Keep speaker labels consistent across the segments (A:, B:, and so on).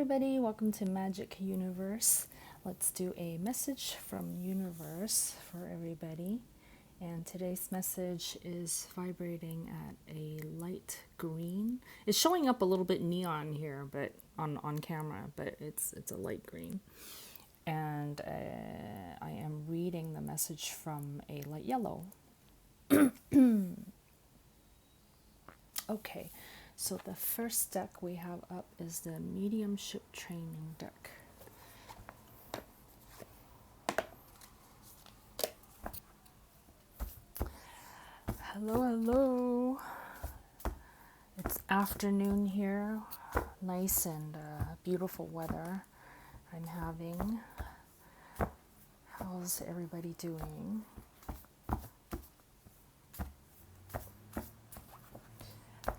A: everybody, welcome to Magic Universe. Let's do a message from Universe for everybody. And today's message is vibrating at a light green. It's showing up a little bit neon here, but on camera, but it's a light green. And I am reading the message from a light yellow. Okay, so the first deck we have up is the mediumship training deck. Hello, hello. It's afternoon here. Nice and beautiful weather I'm having. How's everybody doing?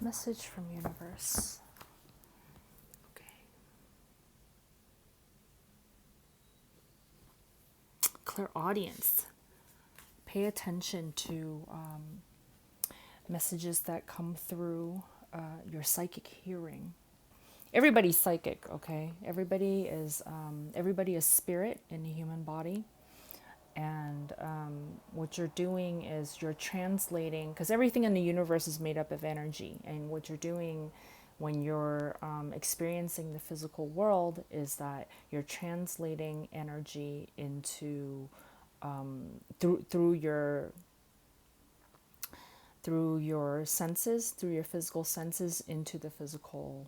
A: Message from Universe. Okay. Clairaudience. Pay attention to messages that come through your psychic hearing. Everybody's psychic, okay? Everybody is spirit in a human body. And what you're doing is you're translating, because everything in the universe is made up of energy. And what you're doing when you're experiencing the physical world is that you're translating energy into through your senses, through your physical senses, into the physical,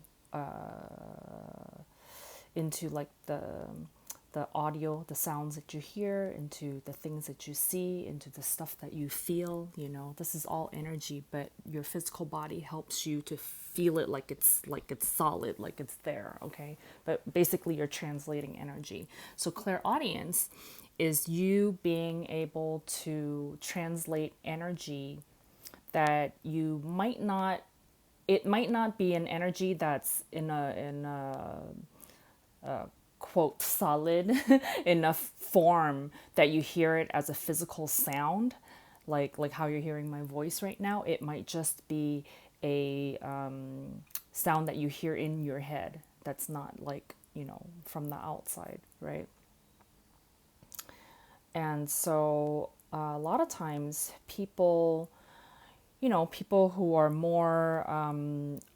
A: into like the audio, the sounds that you hear, into the things that you see, into the stuff that you feel. You know, this is all energy, but your physical body helps you to feel it like it's solid, like it's there, okay? But basically you're translating energy. So clairaudience is you being able to translate energy that you might not, it might not be an energy that's in a quote solid enough form that you hear it as a physical sound, like how you're hearing my voice right now. It might just be a sound that you hear in your head that's not like, you know, from the outside, right? And so a lot of times people who are more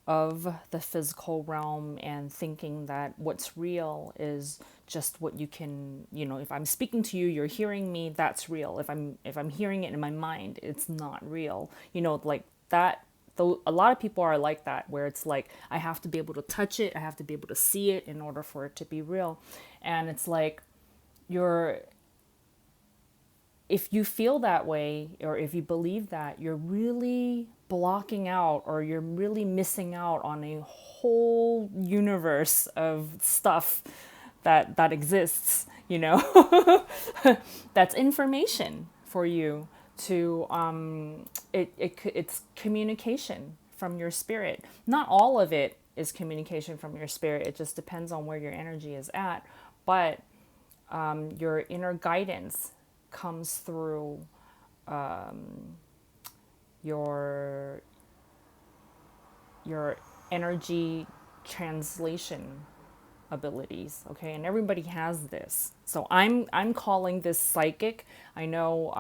A: of the physical realm and thinking that what's real is just what you can, you know, if I'm speaking to you, you're hearing me, that's real. If I'm hearing it in my mind, it's not real. You know, like that. Though a lot of people are like that, where it's like, I have to be able to touch it, I have to be able to see it in order for it to be real. And it's like if you feel that way, or if you believe that, you're really blocking out, or you're really missing out on a whole universe of stuff that exists, you know. That's information for you to it's communication from your spirit. Not all of it is communication from your spirit. It just depends on where your energy is at. But your inner guidance comes through your energy translation abilities, okay? And everybody has this. So I'm calling this psychic. I know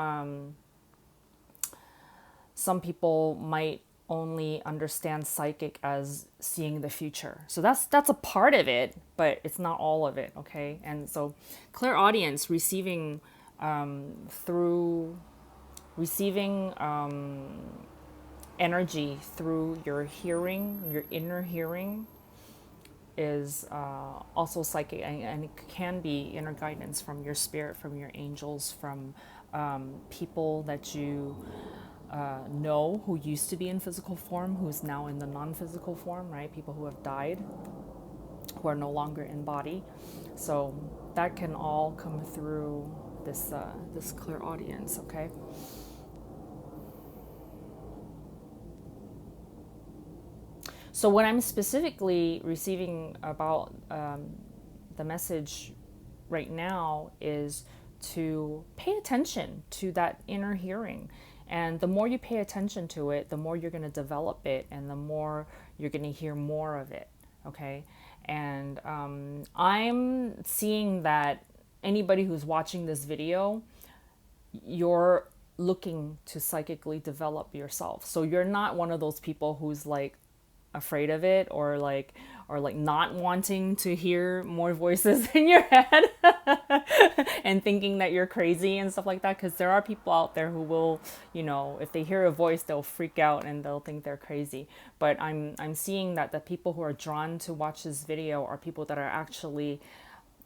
A: some people might only understand psychic as seeing the future. So that's a part of it, but it's not all of it, okay? And so clairaudience, receiving energy through your hearing, your inner hearing, is also psychic, and it can be inner guidance from your spirit, from your angels, from people that you know who used to be in physical form, who's now in the non-physical form, right? People who have died, who are no longer in body. So that can all come through this clairaudience, okay? So what I'm specifically receiving about the message right now is to pay attention to that inner hearing. And the more you pay attention to it, the more you're going to develop it, and the more you're going to hear more of it. Okay. And I'm seeing that anybody who's watching this video, you're looking to psychically develop yourself. So you're not one of those people who's like afraid of it, or like not wanting to hear more voices in your head and thinking that you're crazy and stuff like that, because there are people out there who will, you know, if they hear a voice, they'll freak out and they'll think they're crazy. But I'm seeing that the people who are drawn to watch this video are people that are actually,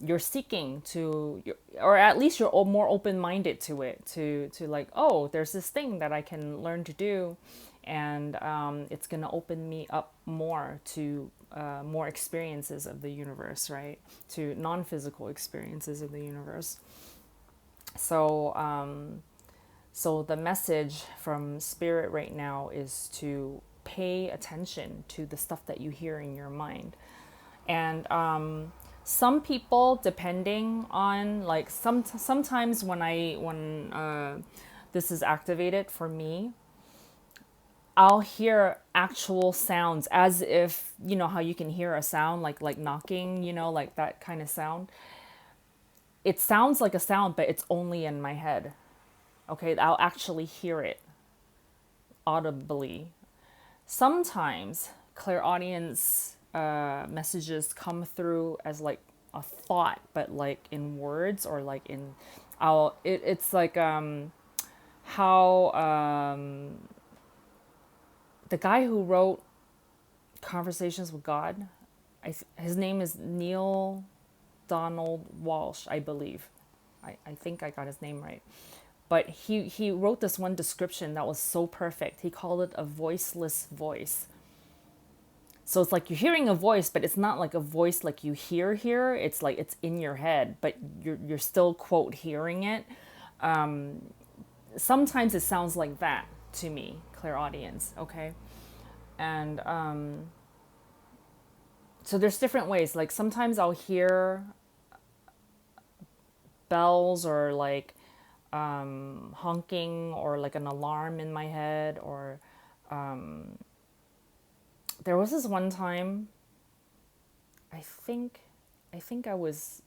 A: you're seeking to, or at least you're more open-minded to it, to like, oh, there's this thing that I can learn to do, and it's going to open me up more to more experiences of the universe, right? To non-physical experiences of the universe. So so the message from spirit right now is to pay attention to the stuff that you hear in your mind. And some people, depending on, like, sometimes when this is activated for me, I'll hear actual sounds, as if, you know how you can hear a sound like knocking, you know, like that kind of sound. It sounds like a sound, but it's only in my head. Okay, I'll actually hear it audibly. Sometimes clairaudience messages come through as like a thought, but like in words, or like in, it's like how the guy who wrote Conversations with God, his name is Neil Donald Walsh, I believe. I think I got his name right. But he wrote this one description that was so perfect. He called it a voiceless voice. So it's like you're hearing a voice, but it's not like a voice like you hear here. It's like it's in your head, but you're still, quote, hearing it. Sometimes it sounds like that to me, clairaudience, okay? And so there's different ways. Like sometimes I'll hear bells, or like honking, or like an alarm in my head, or there was this one time, I think I was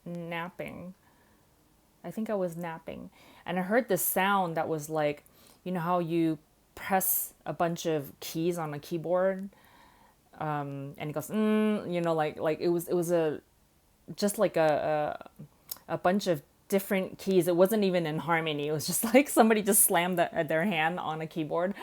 A: napping. And I heard this sound that was like, you know how you press a bunch of keys on a keyboard, and it goes, you know, like it was a just like a bunch of different keys. It wasn't even in harmony. It was just like somebody just slammed their hand on a keyboard.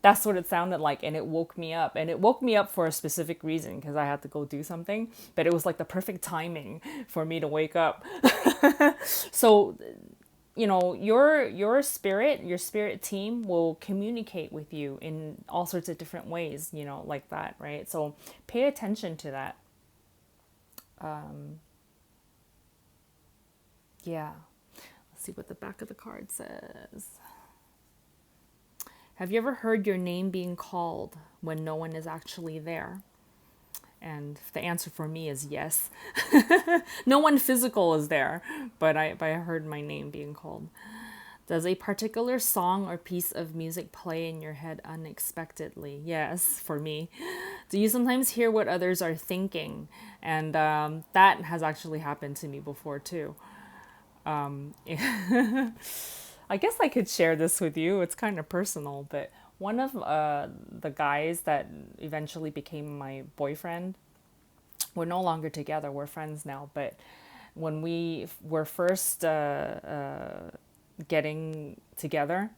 A: That's what it sounded like, and it woke me up. And it woke me up for a specific reason, because I had to go do something. But it was like the perfect timing for me to wake up. So, you know, your spirit team will communicate with you in all sorts of different ways, you know, like that, right? So pay attention to that. Yeah. Let's see what the back of the card says. Have you ever heard your name being called when no one is actually there? And the answer for me is yes. No one physical is there, but I heard my name being called. Does a particular song or piece of music play in your head unexpectedly? Yes, for me. Do you sometimes hear what others are thinking? And that has actually happened to me before too. I guess I could share this with you. It's kind of personal, but one of the guys that eventually became my boyfriend, we're no longer together. We're friends now. But when we were first getting together,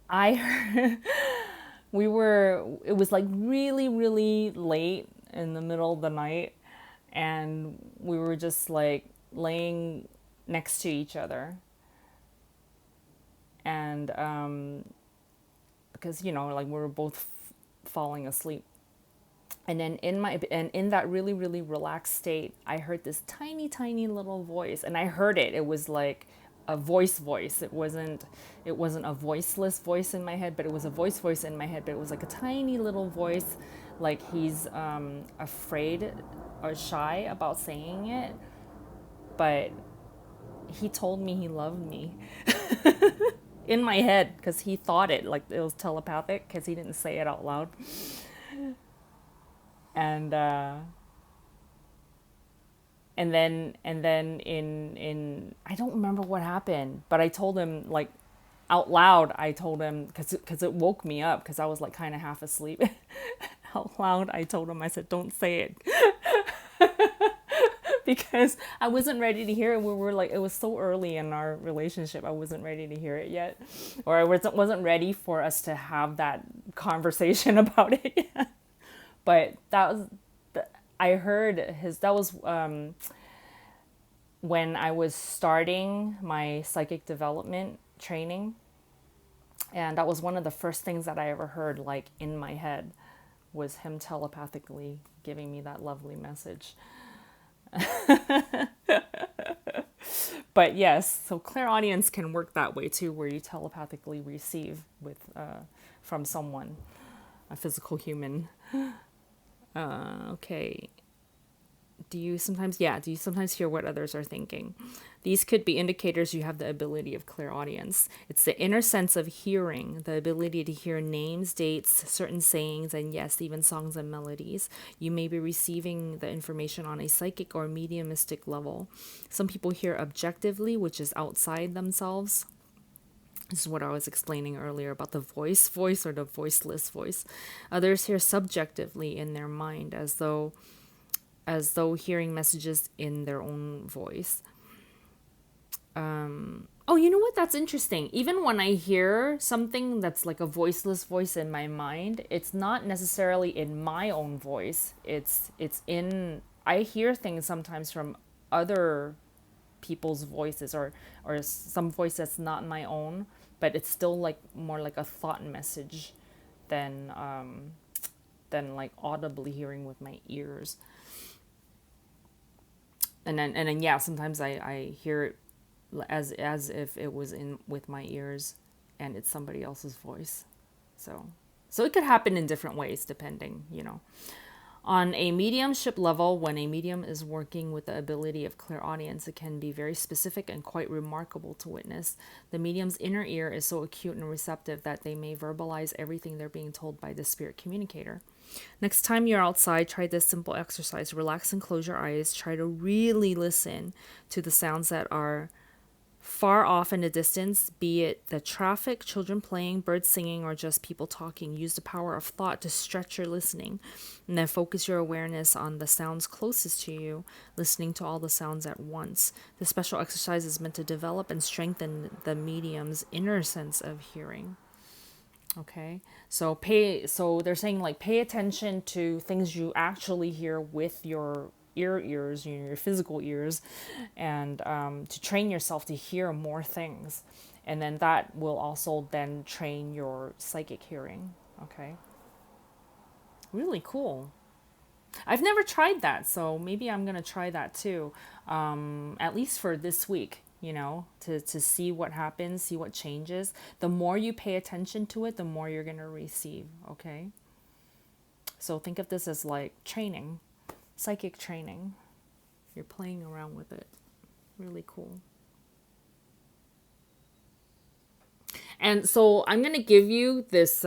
A: I heard, it was like really, really late in the middle of the night, and we were just like laying next to each other, and because, you know, like we were both falling asleep, and then in that really, really relaxed state, I heard this tiny, tiny little voice, and I heard it was like a voice. It wasn't a voiceless voice in my head, but it was a voice in my head. But it was like a tiny little voice, like he's afraid or shy about saying it, but he told me he loved me. in my head, because he thought it like it was telepathic because he didn't say it out loud. And and then in I don't remember what happened, but I told him like out loud. I told him because it woke me up because I was like kind of half asleep. Out loud, I told him, I said, "Don't say it," because I wasn't ready to hear it. We were like, it was so early in our relationship. I wasn't ready to hear it yet, or I wasn't ready for us to have that conversation about it yet. But that was, I heard his. That was when I was starting my psychic development training, and that was one of the first things that I ever heard, like in my head, was him telepathically giving me that lovely message. But yes, so clairaudience can work that way too, where you telepathically receive with from someone, a physical human. Okay. Do you sometimes hear what others are thinking? These could be indicators you have the ability of clairaudience. It's the inner sense of hearing, the ability to hear names, dates, certain sayings, and yes, even songs and melodies. You may be receiving the information on a psychic or mediumistic level. Some people hear objectively, which is outside themselves. This is what I was explaining earlier about the voice or the voiceless voice. Others hear subjectively in their mind, as though hearing messages in their own voice. Oh, you know what? That's interesting. Even when I hear something that's like a voiceless voice in my mind, it's not necessarily in my own voice. It's in, I hear things sometimes from other people's voices, or some voice that's not my own, but it's still like more like a thought message than like audibly hearing with my ears. And then yeah, sometimes I hear it as if it was in with my ears, and it's somebody else's voice. So it could happen in different ways depending, On a mediumship level, when a medium is working with the ability of clairaudience, it can be very specific and quite remarkable to witness. The medium's inner ear is so acute and receptive that they may verbalize everything they're being told by the spirit communicator. Next time you're outside, try this simple exercise. Relax and close your eyes. Try to really listen to the sounds that are far off in the distance, be it the traffic, children playing, birds singing, or just people talking. Use the power of thought to stretch your listening, and then focus your awareness on the sounds closest to you, listening to all the sounds at once. The special exercise is meant to develop and strengthen the medium's inner sense of hearing. Okay, so they're saying like pay attention to things you actually hear with your ears, your physical ears, and to train yourself to hear more things, and then that will also then train your psychic hearing. Okay, really cool. I've never tried that, so maybe I'm gonna try that too, at least for this week. To see what happens, see what changes. The more you pay attention to it, the more you're gonna receive. Okay. So think of this as like training, psychic training. You're playing around with it. Really cool. And so I'm gonna give you this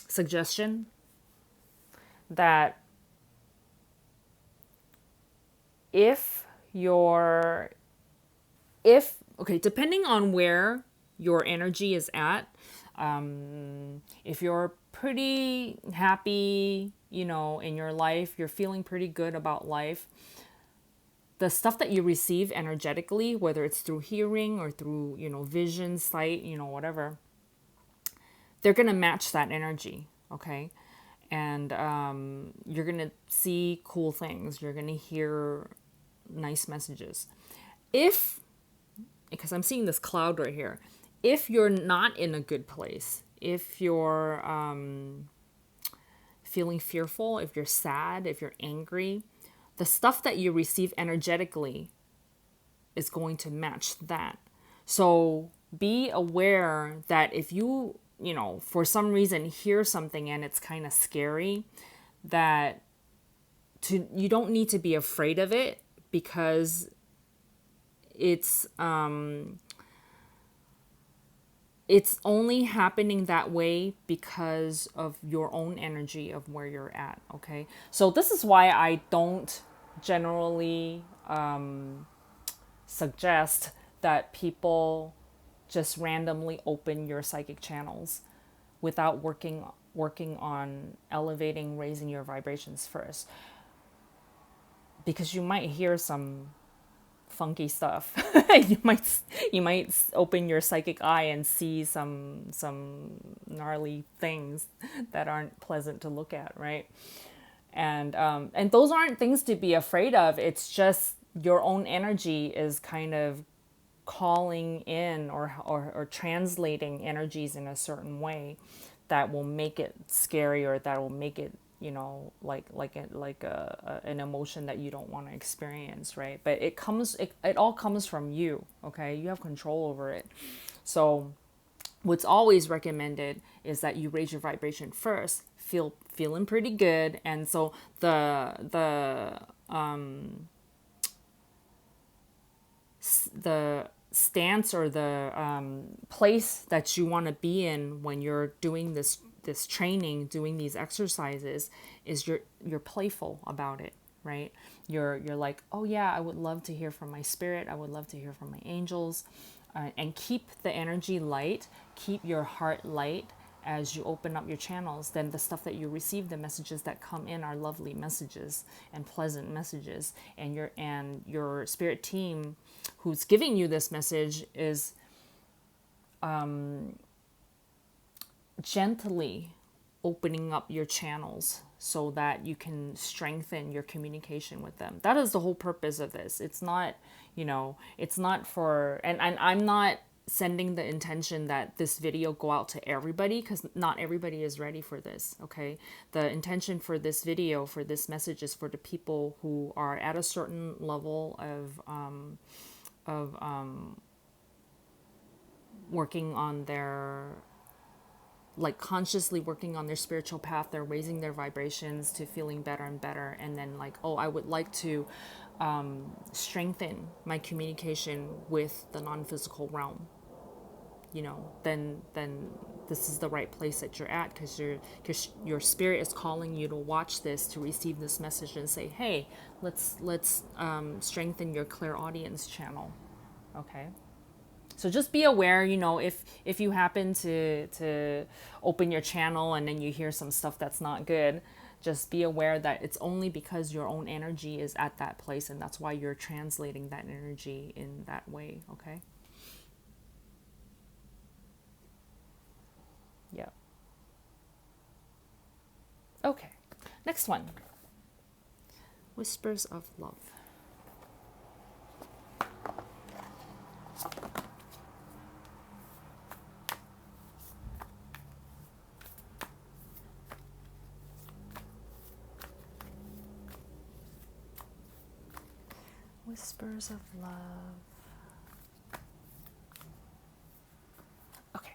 A: suggestion that depending on where your energy is at, if you're pretty happy, in your life, you're feeling pretty good about life, the stuff that you receive energetically, whether it's through hearing or through, vision, sight, whatever, they're going to match that energy. Okay. And you're going to see cool things. You're going to hear nice messages. Because I'm seeing this cloud right here, if you're not in a good place, if you're feeling fearful, if you're sad, if you're angry, the stuff that you receive energetically is going to match that. So be aware that if you, for some reason hear something and it's kind of scary, you don't need to be afraid of it, because it's it's only happening that way because of your own energy of where you're at. Okay, so this is why I don't generally suggest that people just randomly open your psychic channels without working on elevating, raising your vibrations first, because you might hear some funky stuff. you might you might open your psychic eye and see some gnarly things that aren't pleasant to look at, right? And those aren't things to be afraid of. It's just your own energy is kind of calling in, or translating energies in a certain way that will make it scary, or that will make it, an emotion that you don't want to experience, right? But it all comes from you. Okay, you have control over it. So what's always recommended is that you raise your vibration first, feeling pretty good. And so the stance, or the place that you want to be in when you're doing this training, doing these exercises, is you're playful about it, right? You're like, oh yeah, I would love to hear from my spirit, I would love to hear from my angels, and keep the energy light, keep your heart light as you open up your channels. Then the stuff that you receive, the messages that come in, are lovely messages and pleasant messages, and your spirit team who's giving you this message is gently opening up your channels so that you can strengthen your communication with them. That is the whole purpose of this. It's not, it's not for, and I'm not sending the intention that this video go out to everybody, because not everybody is ready for this. Okay, the intention for this video, for this message, is for the people who are at a certain level of working on their, like, consciously working on their spiritual path. They're raising their vibrations to feeling better and better, and then, like, oh, I would like to strengthen my communication with the non-physical realm. Then this is the right place that you're at, because your spirit is calling you to watch this, to receive this message, and say, hey, let's strengthen your clairaudience channel. Okay. So just be aware, if you happen to open your channel and then you hear some stuff that's not good, just be aware that it's only because your own energy is at that place, and that's why you're translating that energy in that way. Okay. Yeah. Okay. Next one. Whispers of love. Whispers of love. Okay.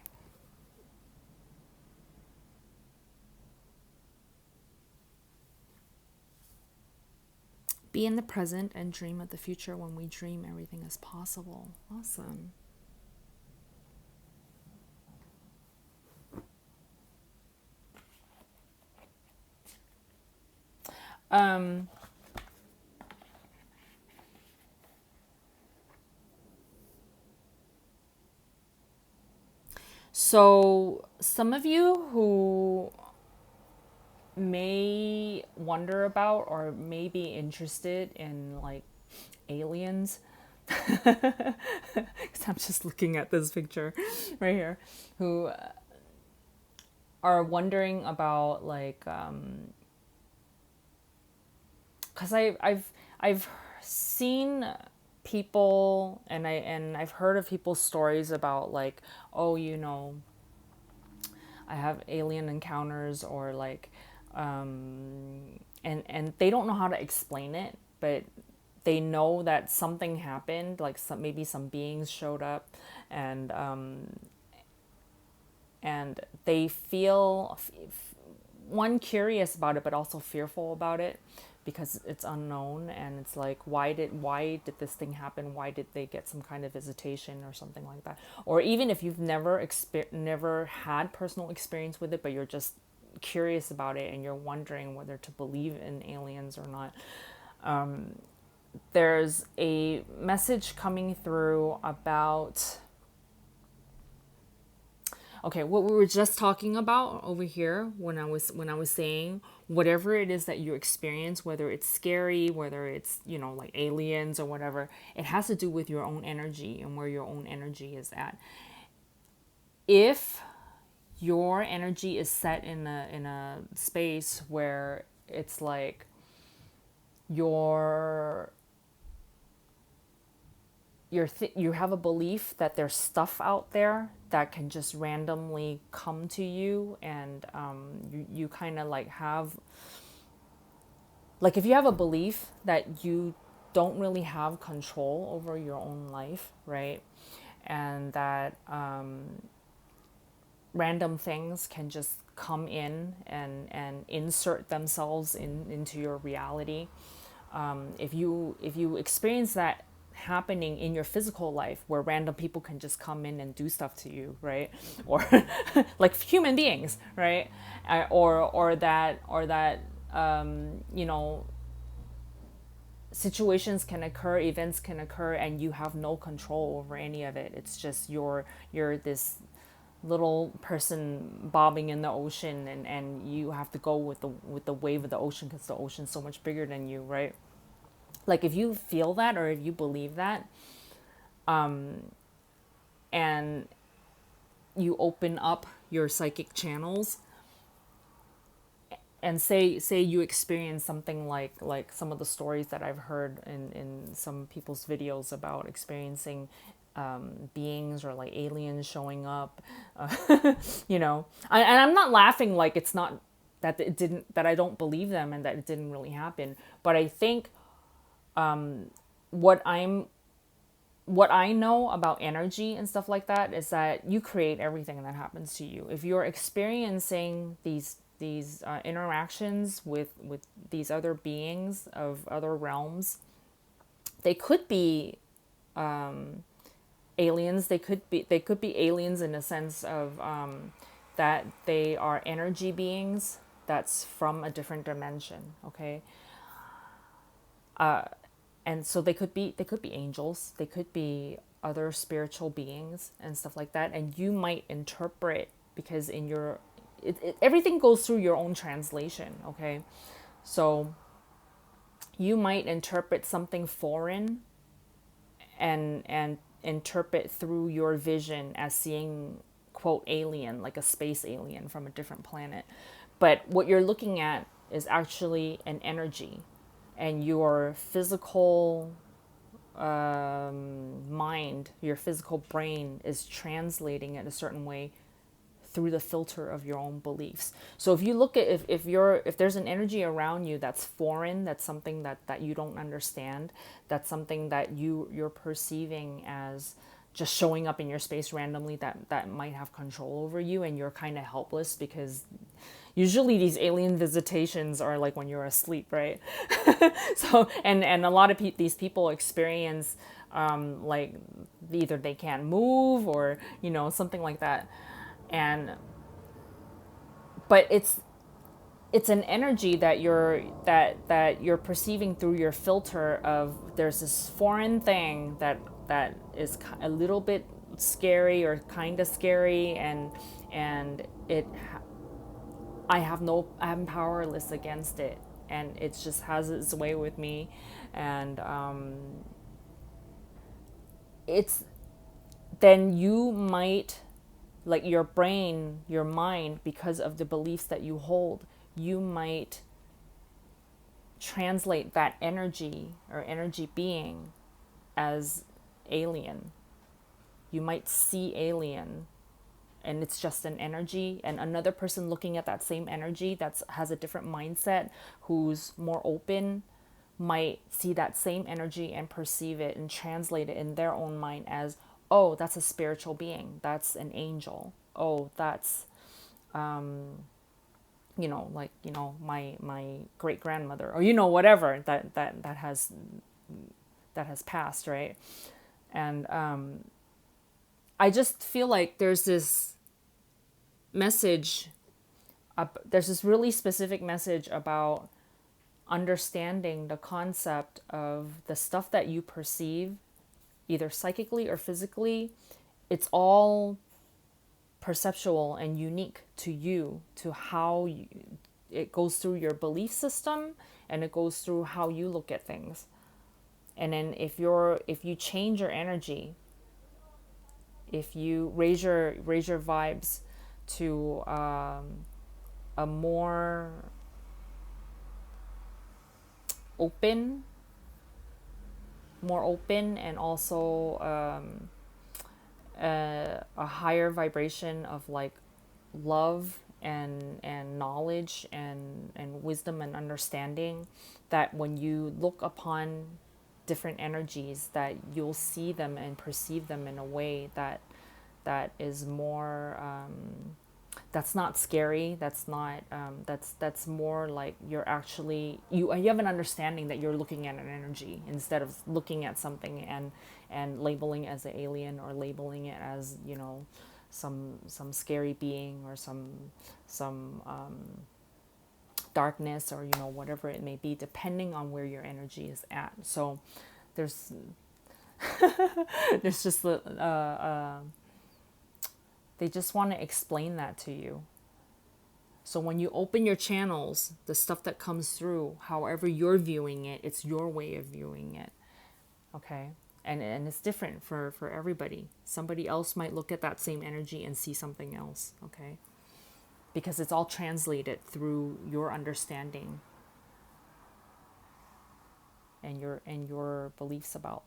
A: Be in the present and dream of the future. When we dream, everything is possible. Awesome. So some of you who may wonder about, or may be interested in, like, aliens, because I'm just looking at this picture right here, who are wondering about, like, because I've seen people, and I've heard of people's stories about, like, oh, I have alien encounters, or like, and they don't know how to explain it, but they know that something happened, like maybe some beings showed up, and they feel, one, curious about it, but also fearful about it, because it's unknown, and it's like, why did this thing happen? Why did they get some kind of visitation or something like that? Or even if you've never had personal experience with it, but you're just curious about it and you're wondering whether to believe in aliens or not. There's a message coming through about, okay, what we were just talking about over here when I was saying whatever it is that you experience, whether it's scary, whether it's, like aliens or whatever, it has to do with your own energy and where your own energy is at. If your energy is set in a space where it's like you're you have a belief that there's stuff out there that can just randomly come to you, and you kind of like have, like, if you have a belief that you don't really have control over your own life, right, and that random things can just come in and insert themselves into your reality. If you experience that happening in your physical life, where random people can just come in and do stuff to you, right, or like human beings, right, or that situations can occur, events can occur, and you have no control over any of it. It's just you're this little person bobbing in the ocean, and you have to go with the wave of the ocean because the ocean's so much bigger than you, right? Like, if you feel that, or if you believe that, and you open up your psychic channels, and say you experience something like some of the stories that I've heard in some people's videos about experiencing beings or like aliens showing up, and I'm not laughing, like, it's not that it didn't, that I don't believe them and that it didn't really happen, but I think what I know about energy and stuff like that is that you create everything that happens to you. If you're experiencing these interactions with these other beings of other realms, they could be aliens. They could be aliens in a sense of that they are energy beings that's from a different dimension. Okay. And so they could be angels, they could be other spiritual beings and stuff like that, and you might interpret, because in your everything goes through your own translation, okay? So you might interpret something foreign and interpret through your vision as seeing, quote, alien, like a space alien from a different planet, but what you're looking at is actually an energy, and your physical mind, your physical brain is translating it a certain way through the filter of your own beliefs. So if you look at, if there's an energy around you that's foreign, that's something that you don't understand, that's something that you're perceiving as just showing up in your space randomly, that might have control over you, and you're kind of helpless, because usually these alien visitations are like when you're asleep, right? So and a lot of these people experience like either they can't move, or something like that, but it's an energy that you're perceiving through your filter of, there's this foreign thing that is a little bit scary or kind of scary, and I'm powerless against it, and it just has its way with me, and it's then you might, like, your brain, your mind, because of the beliefs that you hold, you might translate that energy or energy being as alien. You might see alien, and it's just an energy, and another person looking at that same energy that has a different mindset, who's more open, might see that same energy and perceive it and translate it in their own mind as, oh, that's a spiritual being, that's an angel, oh, that's like, my great grandmother, or, whatever that has passed, right? And I just feel like there's this really specific message about understanding the concept of the stuff that you perceive, either psychically or physically. It's all perceptual and unique to you, to how it goes through your belief system, and it goes through how you look at things. And then if you change your energy, if you raise your vibes to a open more open, and also a higher vibration of like love and knowledge and wisdom and understanding, that when you look upon different energies, that you'll see them and perceive them in a way that is more that's not scary, that's not that's more like you're actually you have an understanding that you're looking at an energy, instead of looking at something and labeling it as an alien, or labeling it as, some scary being, or some darkness, or whatever it may be, depending on where your energy is at. So there's there's just they just want to explain that to you. So when you open your channels, the stuff that comes through, however you're viewing it, it's your way of viewing it. Okay? And it's different for everybody. Somebody else might look at that same energy and see something else. Okay? Because it's all translated through your understanding and your beliefs about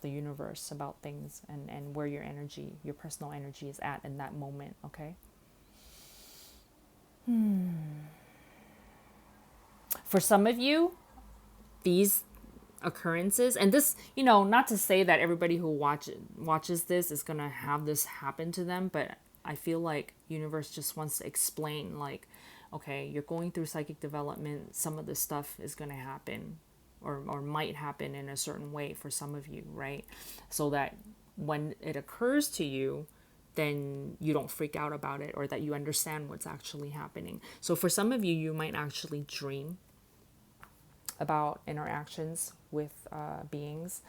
A: the universe, about things, and where your energy, your personal energy is at in that moment. Okay? For some of you, these occurrences, and this, not to say that everybody who watches this is going to have this happen to them, but I feel like universe just wants to explain, like, okay, you're going through psychic development, some of this stuff is going to happen, or might happen in a certain way for some of you, right? So that when it occurs to you, then you don't freak out about it, or that you understand what's actually happening. So for some of you, you might actually dream about interactions with beings.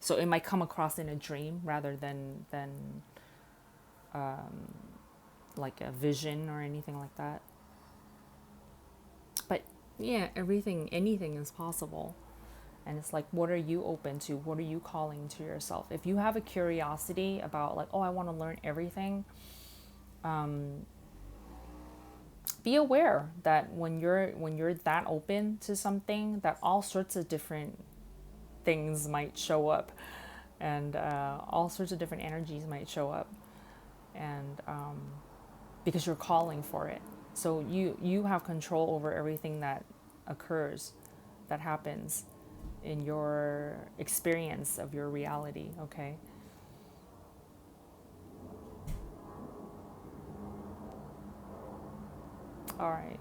A: So it might come across in a dream rather than like a vision or anything like that. But yeah, anything is possible. And it's like, what are you open to? What are you calling to yourself? If you have a curiosity about, like, oh, I want to learn everything, be aware that when you're that open to something, that all sorts of different things might show up, and all sorts of different energies might show up, and because you're calling for it. So you have control over everything that occurs, that happens in your experience of your reality. Okay? All right.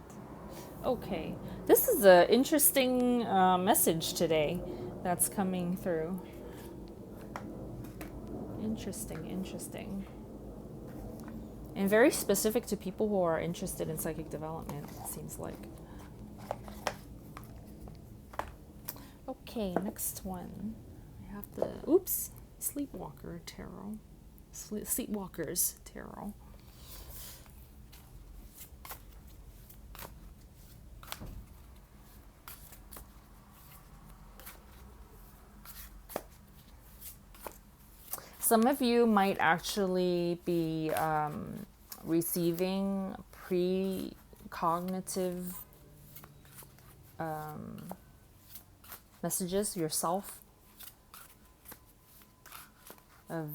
A: Okay. This is an interesting message today that's coming through. Interesting. And very specific to people who are interested in psychic development, it seems like. Okay, next one. I have the, Sleepwalker Tarot. Sleepwalkers Tarot. Some of you might actually be receiving precognitive messages yourself, of,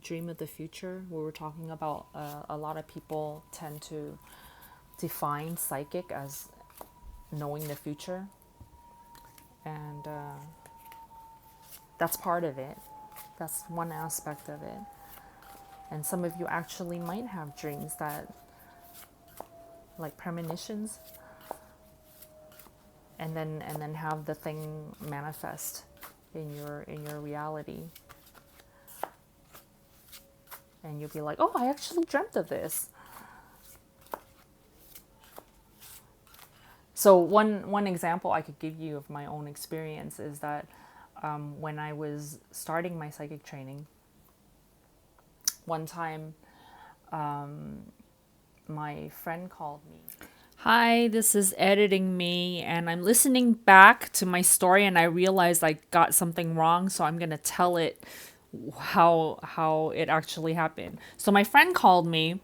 A: dream of the future, where we're talking about a lot of people tend to define psychic as knowing the future, and that's part of it. That's one aspect of it. And some of you actually might have dreams that, like premonitions, and then have the thing manifest in your reality. And you'll be like, oh, I actually dreamt of this. So one example I could give you of my own experience is that when I was starting my psychic training, one time my friend called me. Hi, this is editing me, and I'm listening back to my story, and I realized I got something wrong, so I'm gonna tell it how it actually happened. So my friend called me,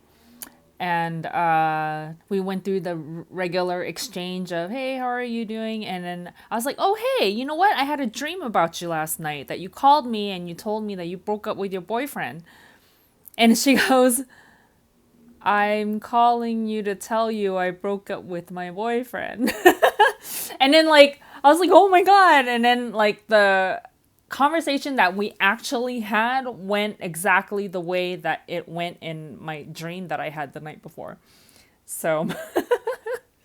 A: and we went through the regular exchange of, hey, how are you doing? And then I was like, oh, hey, you know what? I had a dream about you last night, that you called me and you told me that you broke up with your boyfriend. And she goes, I'm calling you to tell you I broke up with my boyfriend. And then like I was like, oh my god. And then like the conversation that we actually had went exactly the way that it went in my dream that I had the night before. So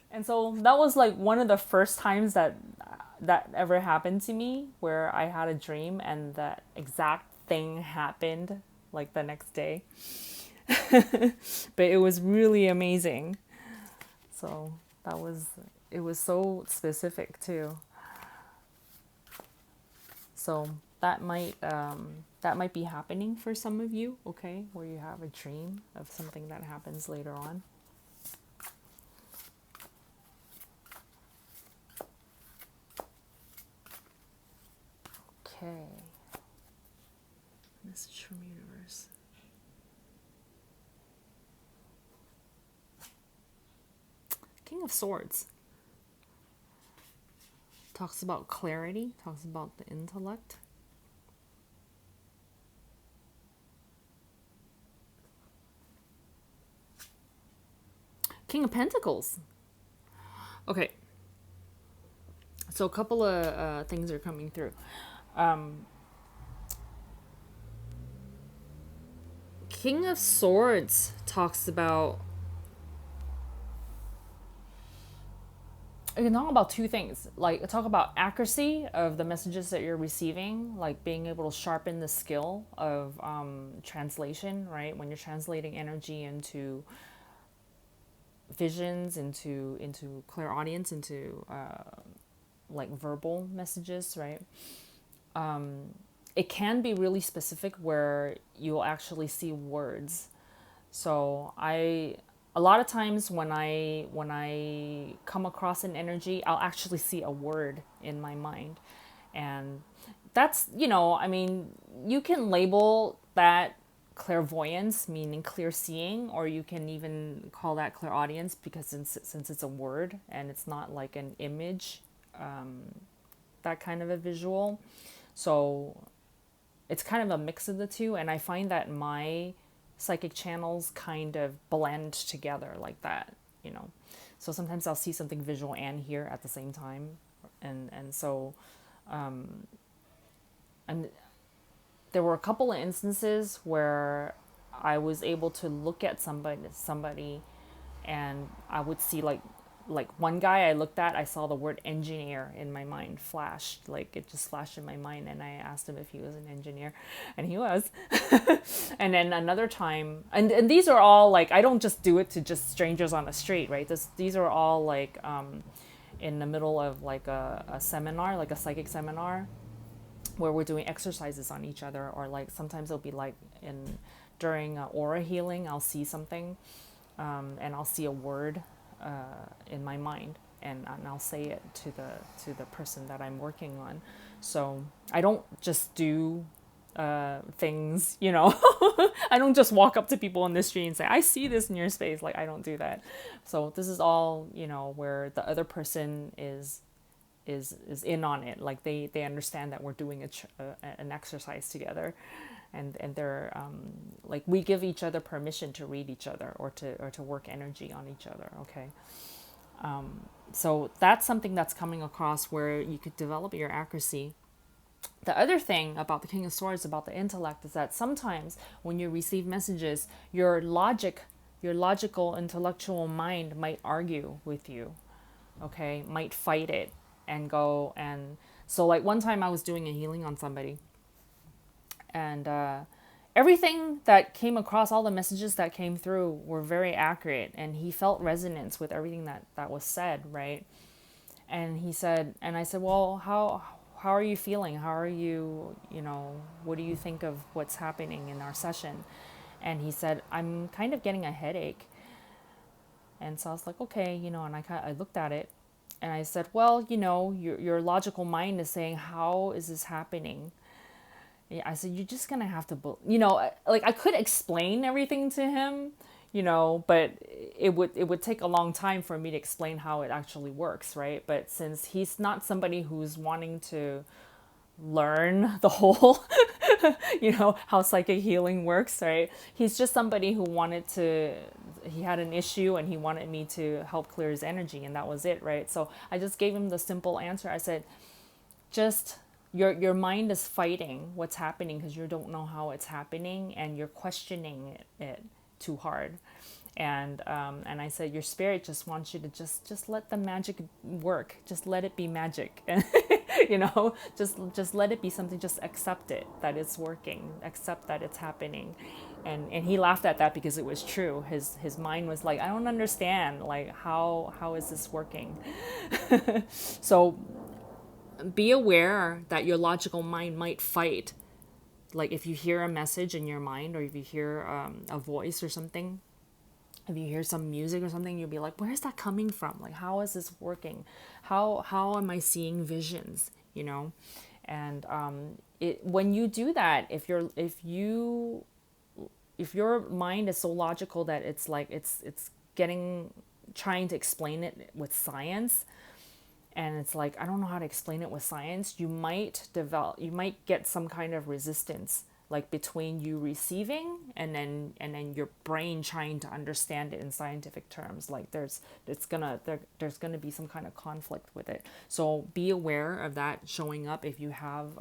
A: and so that was like one of the first times that ever happened to me, where I had a dream and that exact thing happened like the next day. But it was really amazing. So it was so specific too. So that might be happening for some of you, okay, where you have a dream of something that happens later on. Okay. Message from universe. King of Swords talks about clarity, talks about the intellect. King of Pentacles. Okay. So a couple of things are coming through. King of Swords talks about, you can talk about two things. Like, talk about accuracy of the messages that you're receiving, like being able to sharpen the skill of translation, right? When you're translating energy into visions, into clairaudience, into like verbal messages, right? It can be really specific where you'll actually see words. So a lot of times when I come across an energy, I'll actually see a word in my mind. And that's, I mean, you can label that clairvoyance, meaning clear seeing, or you can even call that clairaudience, because since it's a word and it's not like an image, that kind of a visual. So it's kind of a mix of the two, and I find that my psychic channels kind of blend together like that, So sometimes I'll see something visual and hear at the same time, and so and there were a couple of instances where I was able to look at somebody, and I would see like one guy I looked at, I saw the word engineer in my mind flashed, like it just flashed in my mind, and I asked him if he was an engineer, and he was. And then another time, and these are all like, I don't just do it to just strangers on the street, right? These are all like in the middle of like a seminar, like a psychic seminar, where we're doing exercises on each other, or like sometimes it'll be like during aura healing, I'll see something, and I'll see a word in my mind, and I'll say it to the person that I'm working on. So I don't just do things, I don't just walk up to people in the street and say, I see this in your space. Like, I don't do that. So this is all, where the other person is in on it. Like they understand that we're doing an exercise together, and they're like, we give each other permission to read each other, or to work energy on each other. Okay. So that's something that's coming across, where you could develop your accuracy The other thing about the King of Swords, about the intellect, is that sometimes when you receive messages, your logical, intellectual mind might argue with you, okay, might fight it and go. And so, like, one time I was doing a healing on somebody, and everything that came across, all the messages that came through were very accurate, and he felt resonance with everything that was said, right? And he said, and I said, well, how are you feeling? How are you, what do you think of what's happening in our session? And he said, I'm kind of getting a headache. And so I was like, okay, and I looked at it, and I said, well, your logical mind is saying, how is this happening? I said, you're just gonna have to, like, I could explain everything to him, but it would take a long time for me to explain how it actually works, right? But since he's not somebody who's wanting to learn the whole, how psychic healing works, right? He's just somebody who he had an issue and he wanted me to help clear his energy, and that was it, right? So I just gave him the simple answer. I said, just your mind is fighting what's happening because you don't know how it's happening, and you're questioning it too hard. And I said, your spirit just wants you to just let the magic work, just let it be magic. Just let it be something, just accept it, that it's working, accept that it's happening. And he laughed at that because it was true. His mind was like, I don't understand, like, how is this working? So be aware that your logical mind might fight. Like, if you hear a message in your mind, or if you hear a voice or something, if you hear some music or something, you'll be like, where's that coming from? Like, how is this working? How am I seeing visions? And when you do that, if your mind is so logical that it's like it's trying to explain it with science, and it's like, I don't know how to explain it with science, you might get some kind of resistance, like between you receiving and then your brain trying to understand it in scientific terms. Like there's gonna be some kind of conflict with it. So be aware of that showing up if you have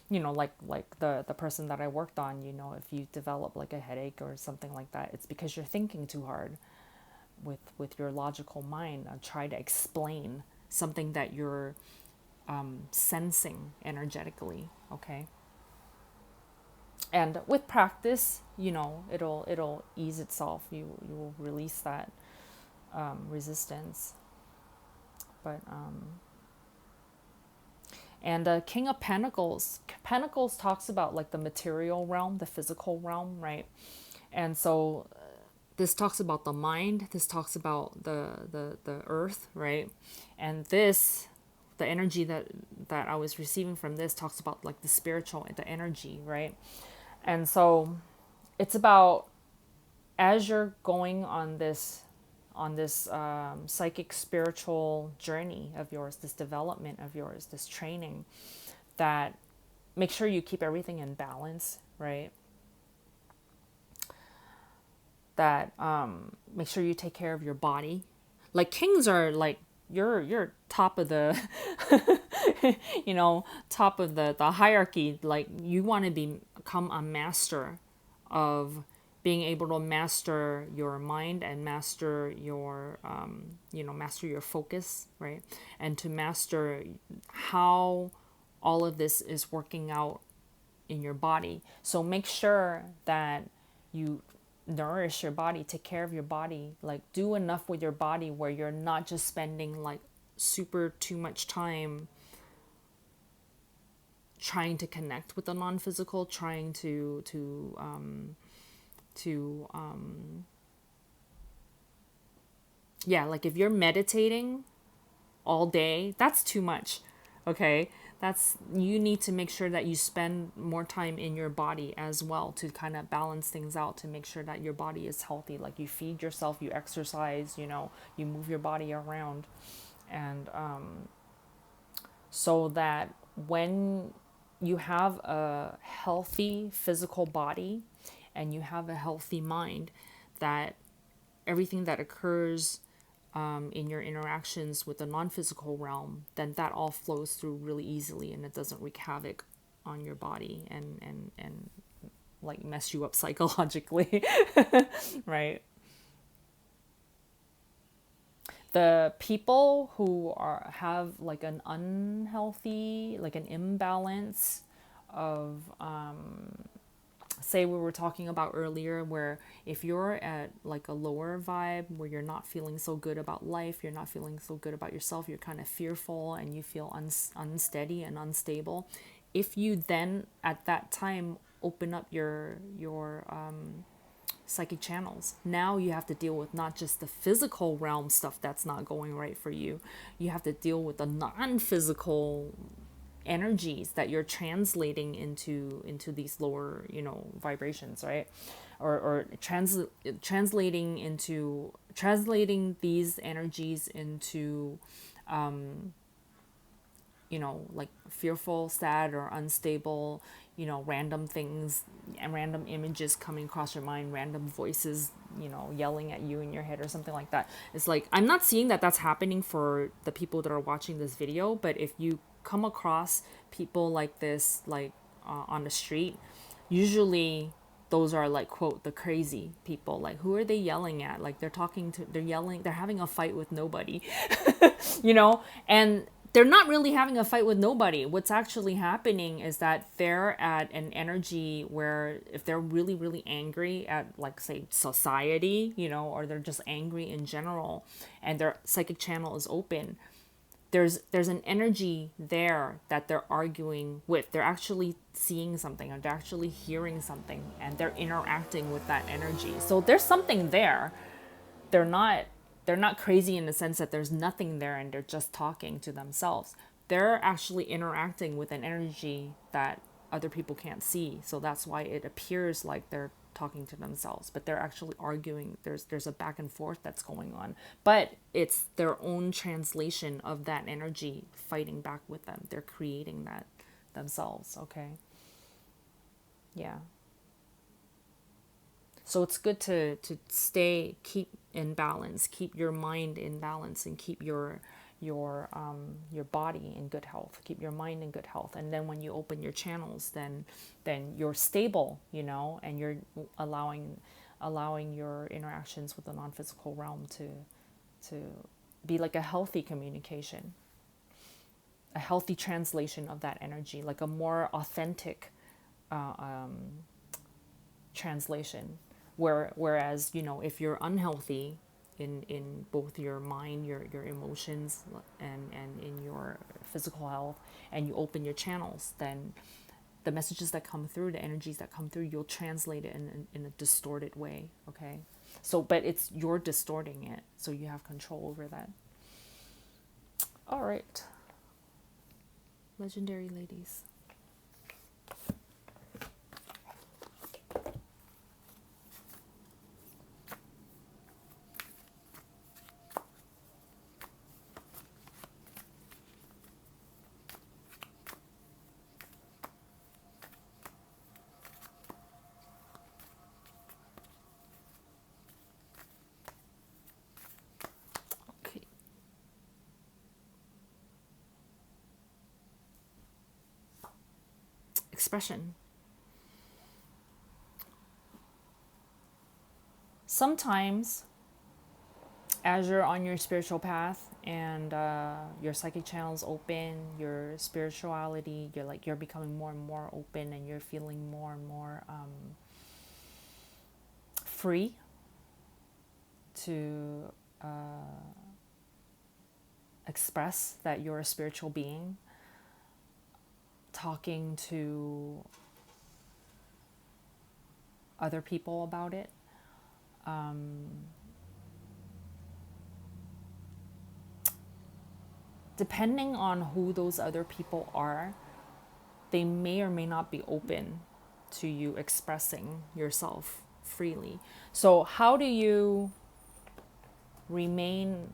A: like the person that I worked on, if you develop like a headache or something like that, it's because you're thinking too hard with your logical mind. Try to explain something that you're sensing energetically, okay? And with practice, it'll ease itself. You will release that resistance. But and King of Pentacles talks about like the material realm, the physical realm, right? And so this talks about the mind. This talks about the earth, right? And the energy that I was receiving from this talks about like the spiritual, the energy, right? And so it's about, as you're going on this psychic spiritual journey of yours, this development of yours, this training, that make sure you keep everything in balance, right? That make sure you take care of your body. Like kings are like, you're top of the top of the hierarchy. Like you want to become a master of being able to master your mind and master your master your focus, right? And to master how all of this is working out in your body. So make sure that you nourish your body, take care of your body, like do enough with your body where you're not just spending like super too much time trying to connect with the non-physical, trying to like if you're meditating all day, that's too much. Okay, you need to make sure that you spend more time in your body as well, to kind of balance things out, to make sure that your body is healthy. Like you feed yourself, you exercise, you move your body around, and so that when you have a healthy physical body and you have a healthy mind, that everything that occurs in your interactions with the non-physical realm, then that all flows through really easily, and it doesn't wreak havoc on your body and like mess you up psychologically. Right? The people who have like an unhealthy, like an imbalance of say we were talking about earlier, where if you're at like a lower vibe where you're not feeling so good about life, you're not feeling so good about yourself, you're kind of fearful and you feel unsteady and unstable, if you then at that time open up your psychic channels, now you have to deal with not just the physical realm stuff that's not going right for you, you have to deal with the non-physical energies that you're translating into these lower, vibrations, right? Or translating these energies into like fearful, sad, or unstable, random things and random images coming across your mind, random voices, yelling at you in your head or something like that. It's like, I'm not seeing that that's happening for the people that are watching this video, but if you come across people like this, like on the street, usually those are like, quote, the crazy people. Like, who are they yelling at? Like, they're having a fight with nobody. And they're not really having a fight with nobody. What's actually happening is that they're at an energy where if they're really, really angry at, like, say, society, or they're just angry in general, and their psychic channel is open, there's an energy there that they're arguing with. They're actually seeing something, or they're actually hearing something, and they're interacting with that energy. So there's something there. They're not crazy in the sense that there's nothing there and they're just talking to themselves. They're actually interacting with an energy that other people can't see. So that's why it appears like they're talking to themselves, but they're actually arguing. There's a back and forth that's going on, but it's their own translation of that energy fighting back with them. They're creating that themselves. Okay. Yeah. So it's good to keep in balance, keep your mind in balance, and keep your body in good health, keep your mind in good health. And then when you open your channels, then you're stable, and you're allowing your interactions with the non-physical realm to be like a healthy communication, a healthy translation of that energy, like a more authentic translation. Whereas, if you're unhealthy in both your mind, your emotions, and in your physical health, and you open your channels, then the messages that come through, the energies that come through, you'll translate it in a distorted way. Okay. So, but you're distorting it, so you have control over that. All right, legendary ladies. Okay. Expression. Sometimes, as you're on your spiritual path and your psychic channels open, your spirituality, you're becoming more and more open, and you're feeling more and more free to express that you're a spiritual being, talking to other people about it. Depending on who those other people are, they may or may not be open to you expressing yourself freely. So how do you maintain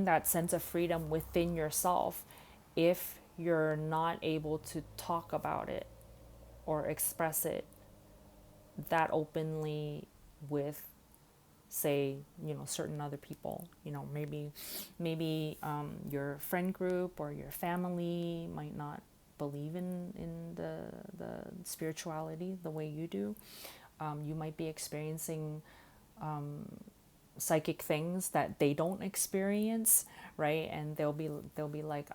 A: that sense of freedom within yourself if you're not able to talk about it or express it that openly with say, certain other people, maybe your friend group or your family might not believe in the spirituality the way you do. You might be experiencing psychic things that they don't experience, right? And they'll be like,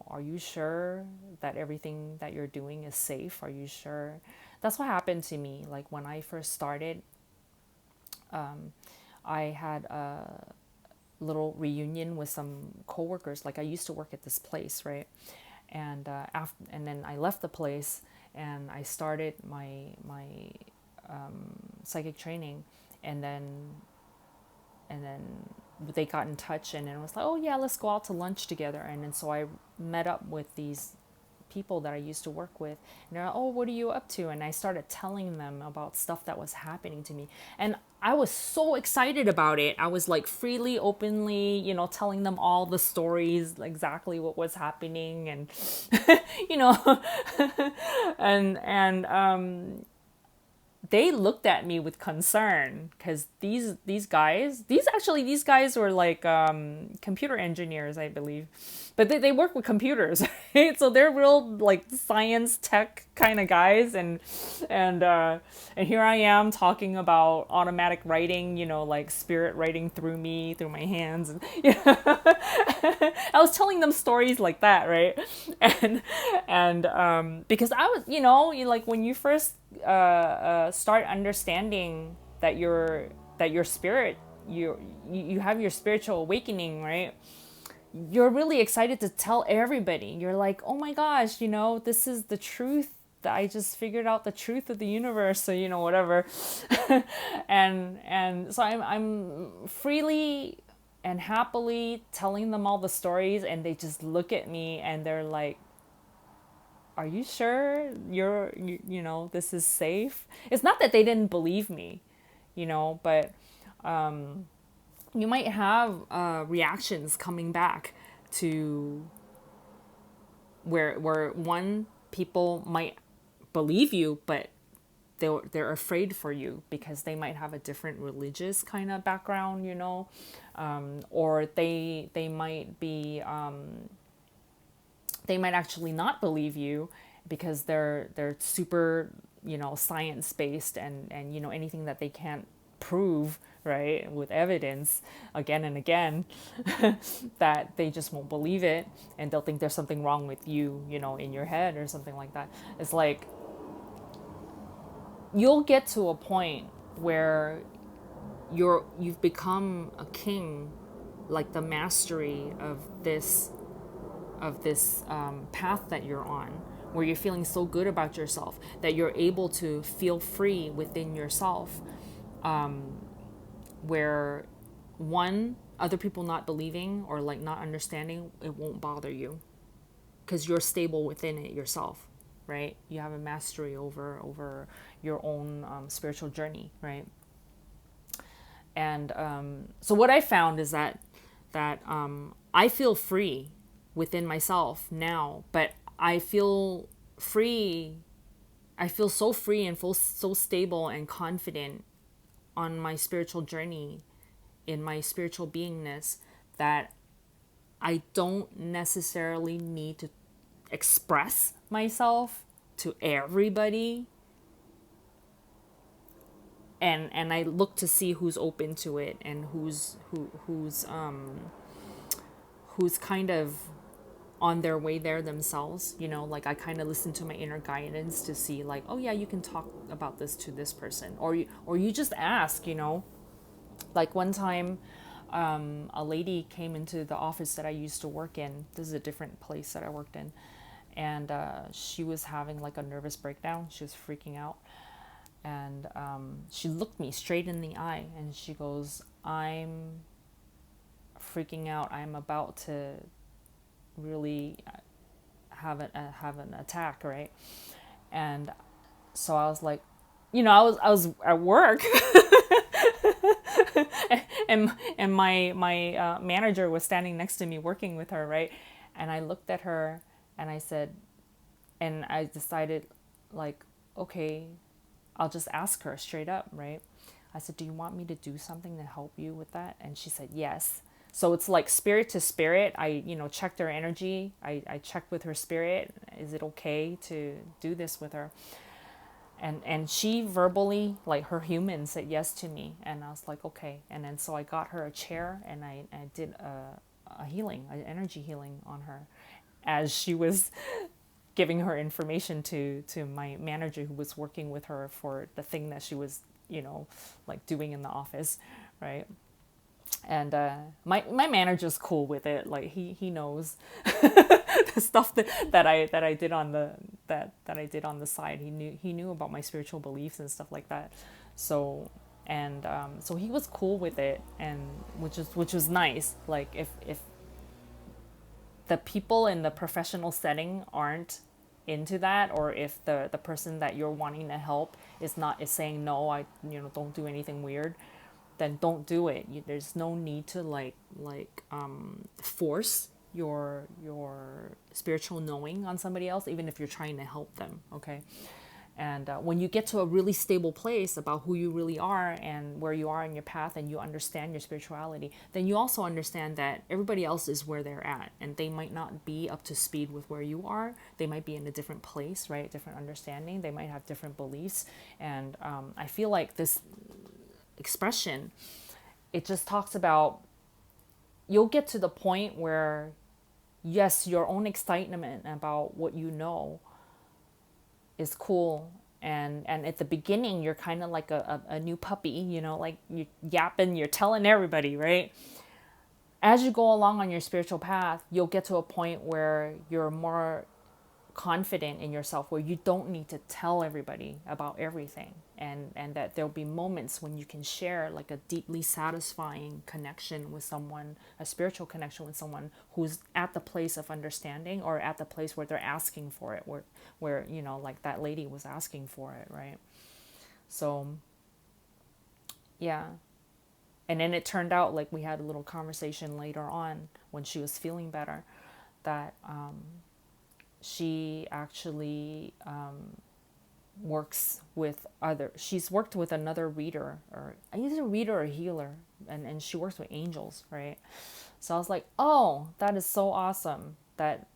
A: are you sure that everything that you're doing is safe? Are you sure? That's what happened to me. Like when I first started, I had a little reunion with some coworkers. Like I used to work at this place, right? And and then I left the place and I started my psychic training, and then they got in touch and it was like, oh yeah, let's go out to lunch together. And then so I met up with these people that I used to work with, and they're like, oh, what are you up to? And I started telling them about stuff that was happening to me, and I was so excited about it. I was like freely, openly, telling them all the stories, exactly what was happening, and you know and they looked at me with concern, because these guys were like computer engineers, I believe, but they work with computers, right? So they're real like science tech kind of guys, and here I am talking about automatic writing, like spirit writing through me, through my hands, and I was telling them stories like that, right? And because I was, like when you first start understanding that your spirit, you have your spiritual awakening, right? You're really excited to tell everybody. You're like, oh my gosh, this is the truth. That I just figured out the truth of the universe. So whatever, and so I'm freely and happily telling them all the stories, and they just look at me and they're like, are you sure this is safe? It's not that they didn't believe me, but you might have reactions coming back to where one, people might believe you, but they're afraid for you because they might have a different religious kind of background, or they might be they might actually not believe you because they're super, science based, and anything that they can't prove, right, with evidence again and again, that they just won't believe it, and they'll think there's something wrong with you, in your head or something like that. It's like you'll get to a point where you've become a king, like the mastery of this path that you're on, where you're feeling so good about yourself that you're able to feel free within yourself, where one, other people not believing or like not understanding, it won't bother you because you're stable within it yourself, right? You have a mastery over your own spiritual journey, right? And so what I found is that I feel free within myself now, but I feel free. I feel so free and so stable and confident on my spiritual journey, in my spiritual beingness, that I don't necessarily need to express myself to everybody. And I look to see who's open to it and who's kind of on their way there themselves, like I kind of listen to my inner guidance to see like, oh yeah, you can talk about this to this person, or you just ask, like one time a lady came into the office that I used to work in. This is a different place that I worked in, and she was having like a nervous breakdown. She was freaking out, and she looked me straight in the eye and she goes, I'm freaking out. I'm about to really have an attack, right? And so I was like, I was at work, and my manager was standing next to me working with her, right? And I looked at her and I said, and I decided like, okay, I'll just ask her straight up, right? I said, do you want me to do something to help you with that? And she said, yes. So it's like spirit to spirit. I, checked her energy. I checked with her spirit. Is it okay to do this with her? And she verbally, like her human, said yes to me. And I was like, okay. And then so I got her a chair, and I did a healing, an energy healing on her, as she was giving her information to my manager who was working with her for the thing that she was, like doing in the office, right? And my manager's cool with it. Like he knows the stuff that I did on the that I did on the side. He knew about my spiritual beliefs and stuff like that. So so he was cool with it, and which was nice. Like if the people in the professional setting aren't into that, or if the person that you're wanting to help is saying no, I don't do anything weird, then don't do it. There's no need to force your spiritual knowing on somebody else, even if you're trying to help them. Okay. And when you get to a really stable place about who you really are and where you are in your path, and you understand your spirituality, then you also understand that everybody else is where they're at, and they might not be up to speed with where you are. They might be in a different place, right? Different understanding. They might have different beliefs. And I feel like this expression, it just talks about, you'll get to the point where, yes, your own excitement about what you know is cool, and at the beginning you're kind of like a new puppy, like you're yapping, you're telling everybody, right? As you go along on your spiritual path, you'll get to a point where you're more confident in yourself, where you don't need to tell everybody about everything, and that there'll be moments when you can share like a deeply satisfying connection with someone, a spiritual connection with someone who's at the place of understanding, or at the place where they're asking for it, where like that lady was asking for it, right? So yeah. And then it turned out, like, we had a little conversation later on when she was feeling better, that she actually she's worked with another reader, or either a reader or a healer, and she works with angels, right? So I was like, oh, that is so awesome that,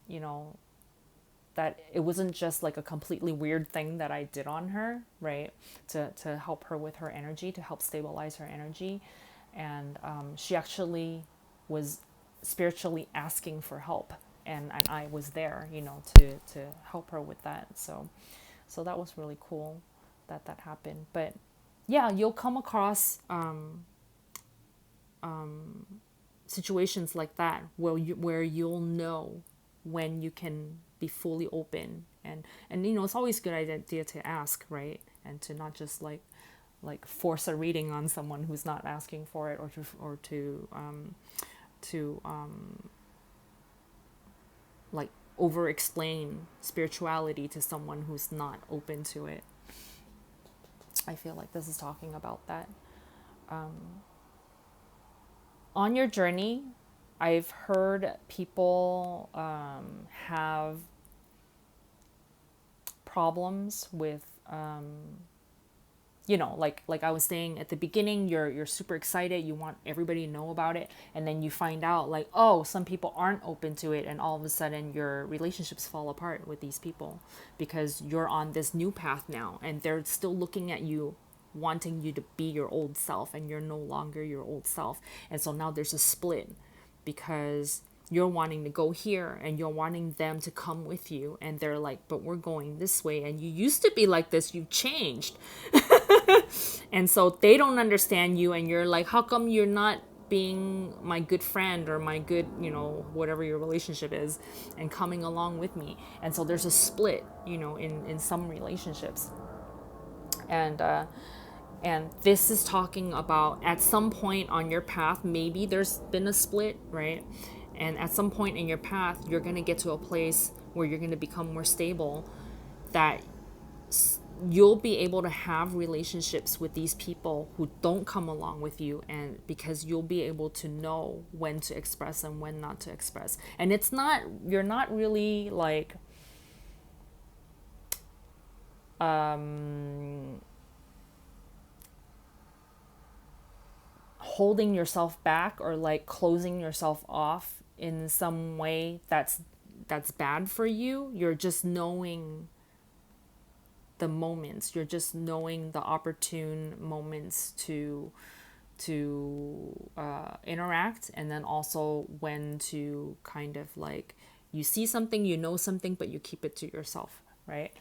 A: that it wasn't just like a completely weird thing that I did on her, right? To help her with her energy, to help stabilize her energy. And she actually was spiritually asking for help. And I was there, to help her with that. So that was really cool that happened. But yeah, you'll come across situations like that where you'll know when you can be fully open, and it's always a good idea to ask, right? And to not just like force a reading on someone who's not asking for it, or to like over explain spirituality to someone who's not open to it. I feel like this is talking about that. On your journey, I've heard people have problems with, like I was saying at the beginning, you're super excited, you want everybody to know about it, and then you find out like, oh, some people aren't open to it, and all of a sudden your relationships fall apart with these people because you're on this new path now, and they're still looking at you, wanting you to be your old self, and you're no longer your old self. And so now there's a split, because you're wanting to go here and you're wanting them to come with you, and they're like, but we're going this way, and you used to be like this, you've changed. And so they don't understand you, and you're like, how come you're not being my good friend, or my good, whatever your relationship is, and coming along with me? And so there's a split, in some relationships. And this is talking about, at some point on your path, maybe there's been a split, right? And at some point in your path, you're going to get to a place where you're going to become more stable, that you'll be able to have relationships with these people who don't come along with you, and because you'll be able to know when to express and when not to express. And you're not really like holding yourself back or like closing yourself off in some way that's bad for you. You're just knowing the moments. You're just knowing the opportune moments to interact, and then also when to kind of like, you see something, you know something, but you keep it to yourself, right?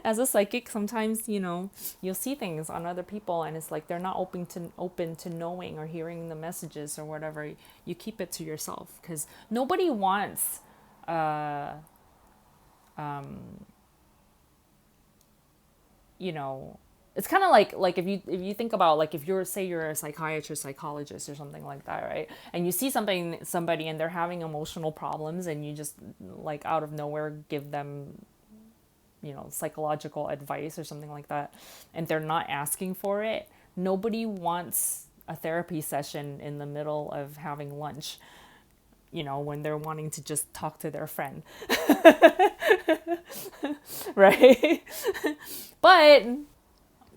A: As a psychic, sometimes, you'll see things on other people and it's like they're not open to knowing or hearing the messages or whatever. You keep it to yourself because nobody wants you know it's kind of like if you think about, like, if you're a psychiatrist, psychologist, or something like that, right? And you see somebody and they're having emotional problems, and you just, like, out of nowhere give them psychological advice or something like that, and they're not asking for it. Nobody wants a therapy session in the middle of having lunch, when they're wanting to just talk to their friend. Right? But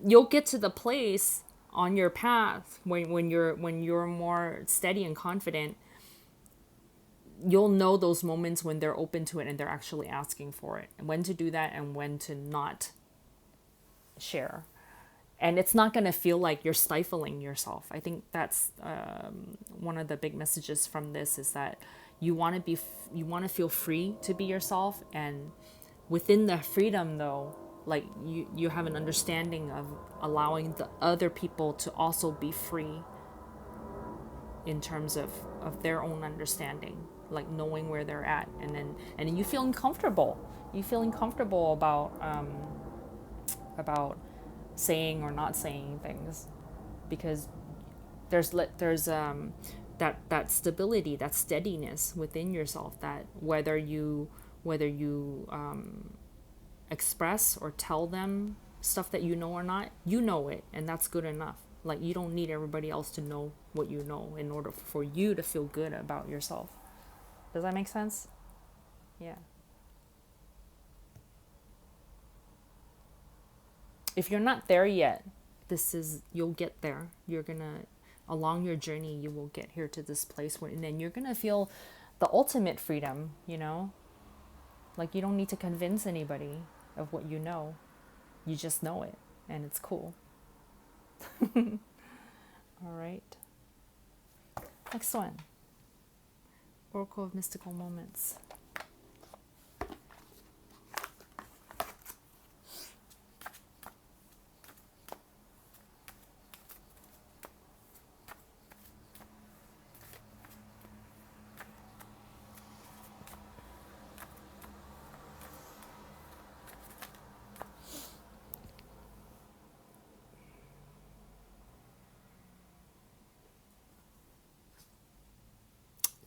A: you'll get to the place on your path when you're more steady and confident. You'll know those moments when they're open to it and they're actually asking for it, and when to do that and when to not share. And it's not going to feel like you're stifling yourself. I think that's one of the big messages from this, is that you want to feel free to be yourself. And within the freedom, though, like, you have an understanding of allowing the other people to also be free in terms of their own understanding, like knowing where they're at. And then you feeling comfortable. About saying or not saying things, because there's that stability, that steadiness within yourself, that whether you express or tell them stuff that you know or not, you know it, and that's good enough. Like, you don't need everybody else to know what you know in order for you to feel good about yourself. Does that make sense? Yeah. If you're not there yet, you'll get there. You're gonna, along your journey, you will get here to this place where, and then you're gonna feel the ultimate freedom, like, you don't need to convince anybody of what you know. You just know it, and it's cool. All right. Next one. Oracle of Mystical Moments.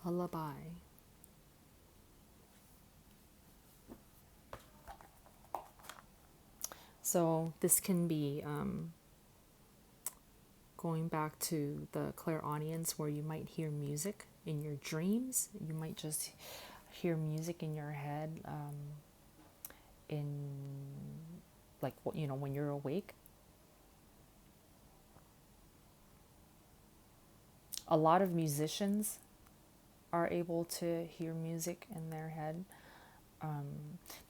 A: Lullaby. So this can be going back to the clairaudience, where you might hear music in your dreams. You might just hear music in your head, in, like, when you're awake. A lot of musicians are able to hear music in their head.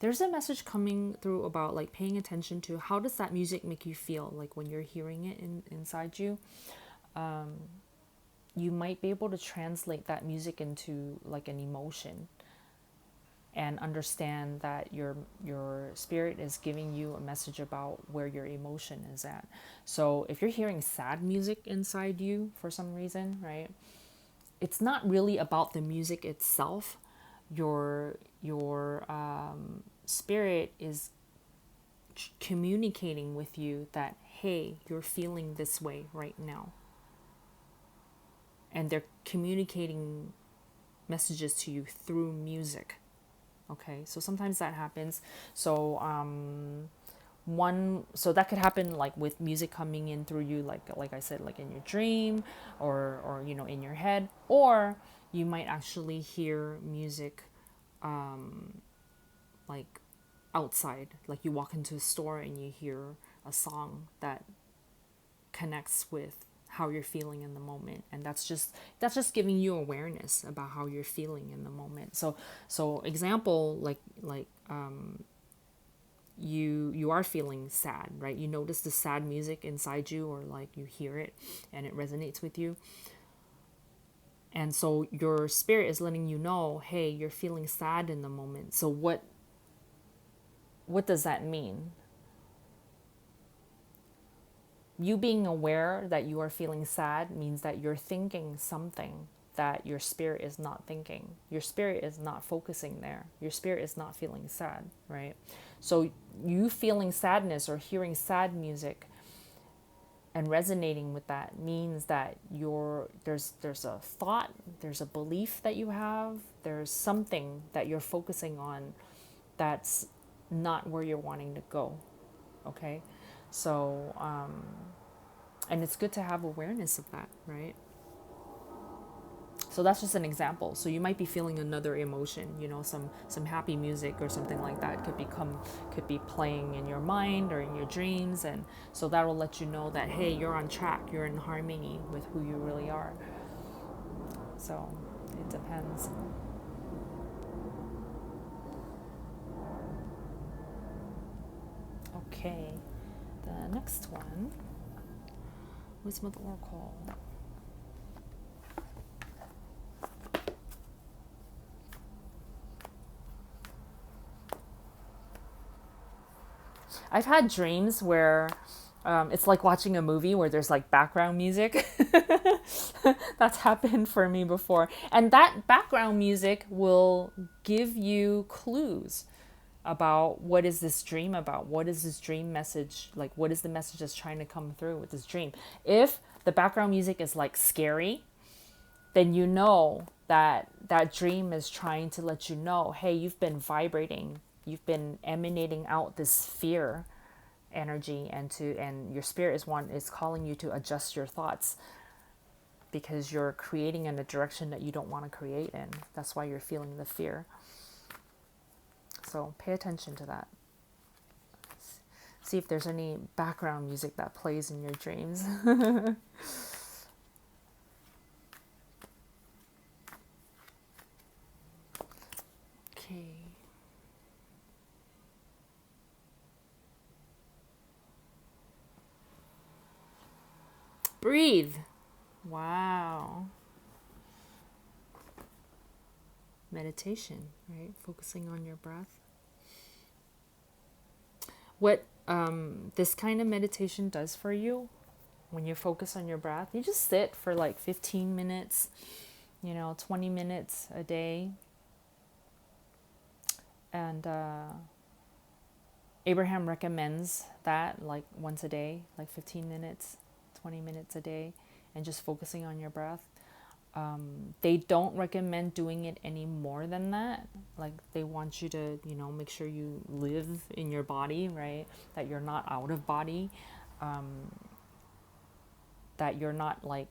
A: There's a message coming through about, like, paying attention to how does that music make you feel, like, when you're hearing it inside you. You might be able to translate that music into, like, an emotion, and understand that your spirit is giving you a message about where your emotion is at. So if you're hearing sad music inside you for some reason, right, it's not really about the music itself. Your spirit is communicating with you that, hey, you're feeling this way right now, and they're communicating messages to you through music. Okay, so sometimes that happens. So so that could happen, like, with music coming in through you, like I said, like in your dream, or in your head. Or you might actually hear music like outside, like you walk into a store and you hear a song that connects with how you're feeling in the moment, and that's just giving you awareness about how you're feeling in the moment. So example, you are feeling sad, right? You notice the sad music inside you, or like you hear it and it resonates with you. And so your spirit is letting you know, hey, you're feeling sad in the moment. So what does that mean? You being aware that you are feeling sad means that you're thinking something that your spirit is not thinking. Your spirit is not focusing there. Your spirit is not feeling sad, right? So you feeling sadness or hearing sad music and resonating with that means that there's a thought, there's a belief that you have, there's something that you're focusing on that's not where you're wanting to go. Okay, so and it's good to have awareness of that, right? So that's just an example. So you might be feeling another emotion, some happy music or something like that could be playing in your mind or in your dreams, and so that will let you know that, hey, you're on track, you're in harmony with who you really are. So it depends. Okay, the next one, Wisdom of the Oracle. I've had dreams where it's like watching a movie where there's like background music. That's happened for me before. And that background music will give you clues about what is this dream about? What is this dream message? Like, what is the message that's trying to come through with this dream? If the background music is like scary, then you know that that dream is trying to let you know, hey, you've been vibrating, you've been emanating out this fear energy, and your spirit is calling you to adjust your thoughts because you're creating in a direction that you don't want to create in. That's why you're feeling the fear. So pay attention to that. See if there's any background music that plays in your dreams. Okay. Breathe. Wow. Meditation, right? Focusing on your breath. What this kind of meditation does for you, when you focus on your breath, you just sit for like 15 minutes, 20 minutes a day. And Abraham recommends that like once a day, like 15 minutes, 20 minutes a day, and just focusing on your breath. They don't recommend doing it any more than that. Like they want you to, make sure you live in your body, right? That you're not out of body, that you're not like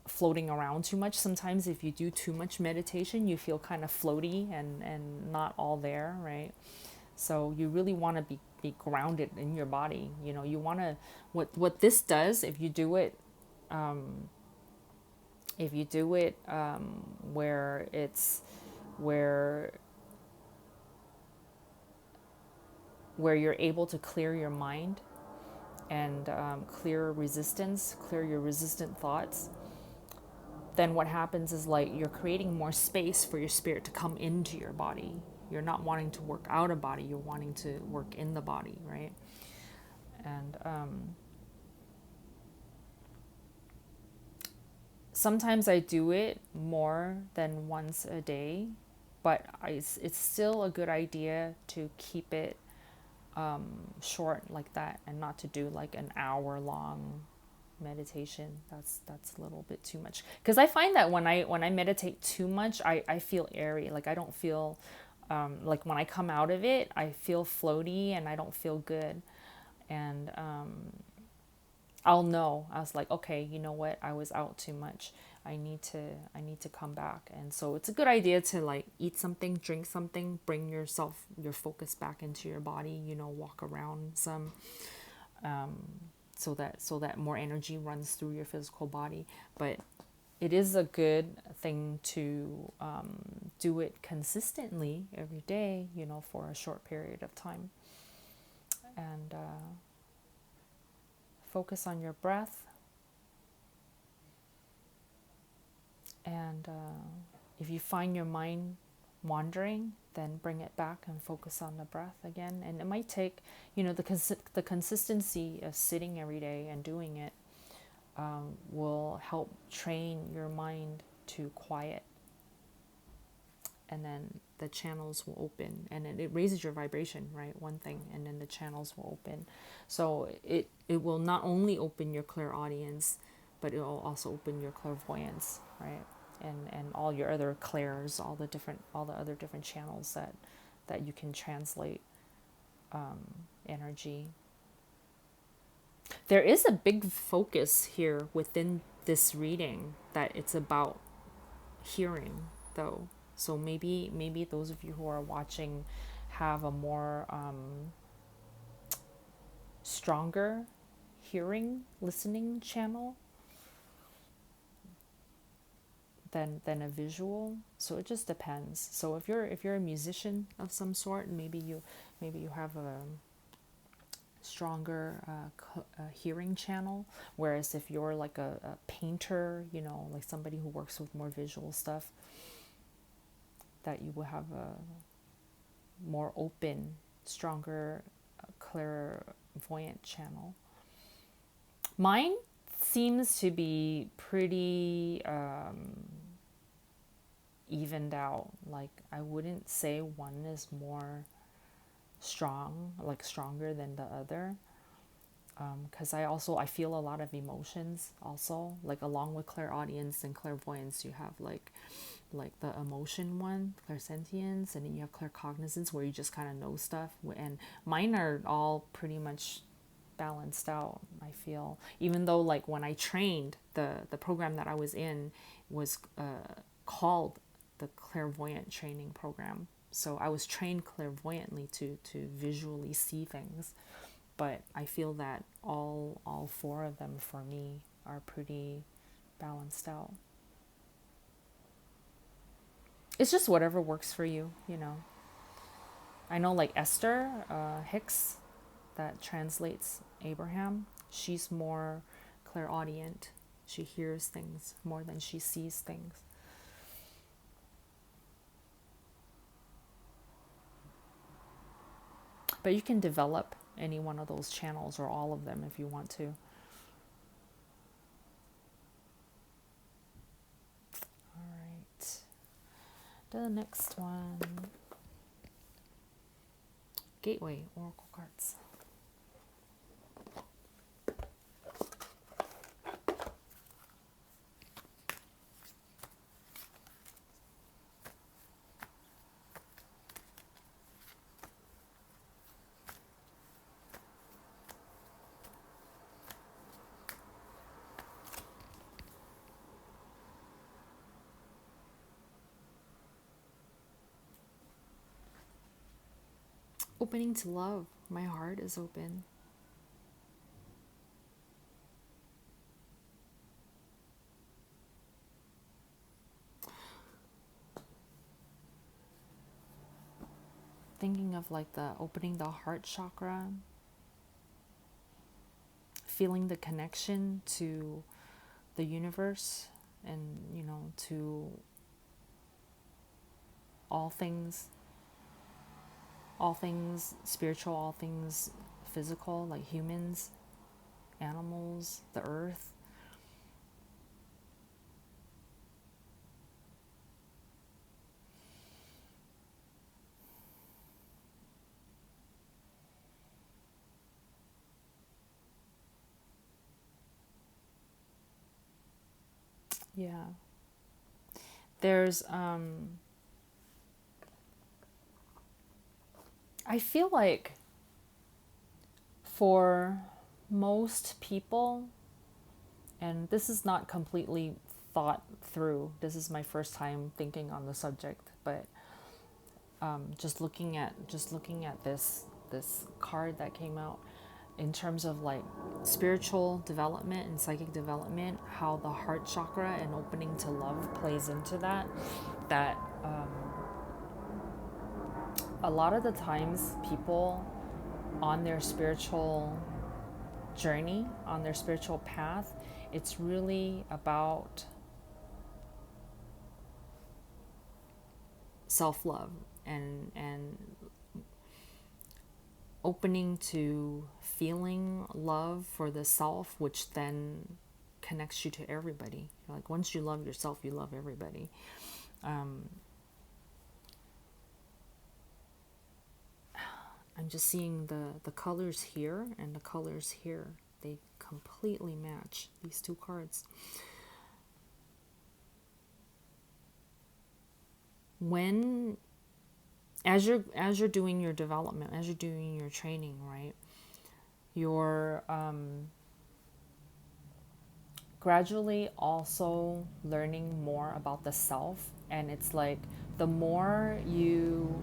A: floating around too much. Sometimes if you do too much meditation, you feel kind of floaty and not all there, right? So you really want to be grounded in your body. You want to, what this does, if you do it, where it's where you're able to clear your mind and clear your resistant thoughts, then what happens is like you're creating more space for your spirit to come into your body. You're not wanting to work out of body, you're wanting to work in the body, right? And sometimes I do it more than once a day, but it's still a good idea to keep it short like that, and not to do like an hour long meditation. That's a little bit too much, because I find that when I meditate too much, I feel airy. Like I don't feel like when I come out of it, I feel floaty and I don't feel good. And I'll know. I was like, okay, you know what? I was out too much. I need to come back. And so it's a good idea to like eat something, drink something, bring your focus back into your body, walk around some. so that more energy runs through your physical body. But it is a good thing to do it consistently every day, for a short period of time, and focus on your breath. And if you find your mind wandering, then bring it back and focus on the breath again. And it might take, the consistency of sitting every day and doing it will help train your mind to quiet. And then the channels will open, and it raises your vibration, right? One thing, and then the channels will open. So it will not only open your clairaudience, but it will also open your clairvoyance, right? And all your other clairs, all the other different channels that you can translate energy. There is a big focus here within this reading that it's about hearing, though. So maybe those of you who are watching have a more stronger listening channel than a visual. So it just depends. So if you're a musician of some sort, maybe you have a stronger hearing channel, whereas if you're like a painter, like somebody who works with more visual stuff, that you will have a more open, stronger clairvoyant channel. Mine seems to be pretty evened out. Like, I wouldn't say one is more stronger than the other, because I feel a lot of emotions also, like along with clairaudience and clairvoyance. You have like the emotion one, clairsentience, and then you have claircognizance, where you just kind of know stuff. And mine are all pretty much balanced out, I feel. Even though, like, when I trained, the program that I was in was called the clairvoyant training program. So I was trained clairvoyantly to visually see things. But I feel that all four of them for me are pretty balanced out. It's just whatever works for you, I know, like Esther Hicks, that translates Abraham, she's more clairaudient. She hears things more than she sees things. But you can develop any one of those channels, or all of them, if you want to. All right. The next one. Gateway Oracle cards. Opening to love. My heart is open. Thinking of like the opening the heart chakra, feeling the connection to the universe, and to all things spiritual, all things physical, like humans, animals, the earth. Yeah. There's I feel like for most people, and this is not completely thought through, this is my first time thinking on the subject, but just looking at this card that came out, in terms of like spiritual development and psychic development, how the heart chakra and opening to love plays into that, that a lot of the times people on their spiritual journey, on their spiritual path, it's really about self-love and opening to feeling love for the self, which then connects you to everybody. Like once you love yourself, you love everybody. I'm just seeing the colors here and the colors here. They completely match, these two cards. When as you're doing your development, as you're doing your training, right, you're gradually also learning more about the self. And it's like the more you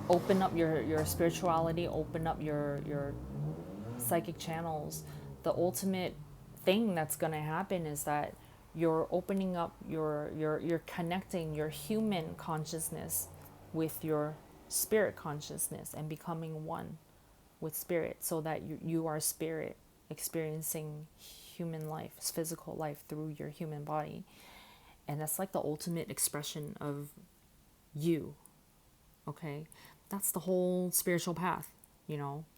A: open up your spirituality, open up your psychic channels, the ultimate thing that's going to happen is that you're opening up you're connecting your human consciousness with your spirit consciousness and becoming one with spirit, so that you are spirit experiencing human life, physical life through your human body. And that's like the ultimate expression of you. Okay, that's the whole spiritual path,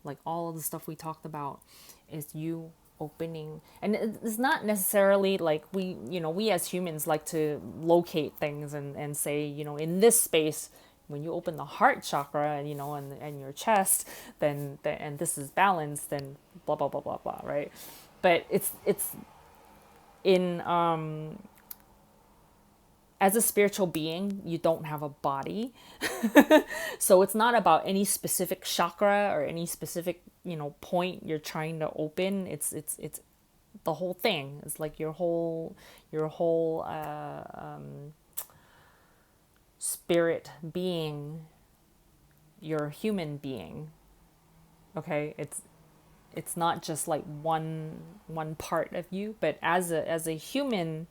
A: like all of the stuff we talked about is you opening. And it's not necessarily like we as humans like to locate things and say, in this space, when you open the heart chakra and and your chest, then and this is balance, then blah blah blah blah blah, right? But it's in as a spiritual being, you don't have a body. So it's not about any specific chakra or any specific, point you're trying to open. It's the whole thing. It's like your whole spirit being, your human being. Okay? It's not just like one part of you, but as a human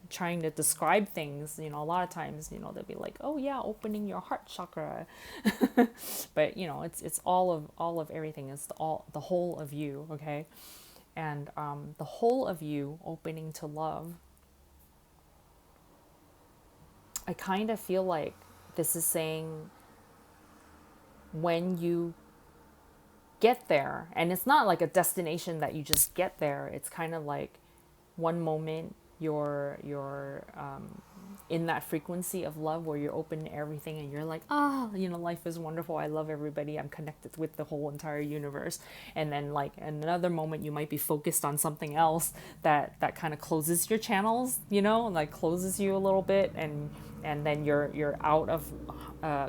A: trying to describe things, a lot of times, they'll be like, oh yeah, opening your heart chakra. But it's all of everything. It's the whole of you. Okay. And the whole of you opening to love, I kind of feel like this is saying when you get there, and it's not like a destination that you just get there, it's kind of like one moment you're in that frequency of love where you're open to everything and you're like, life is wonderful, I love everybody, I'm connected with the whole entire universe. And then like another moment you might be focused on something else that kind of closes your channels, like closes you a little bit, and then you're out of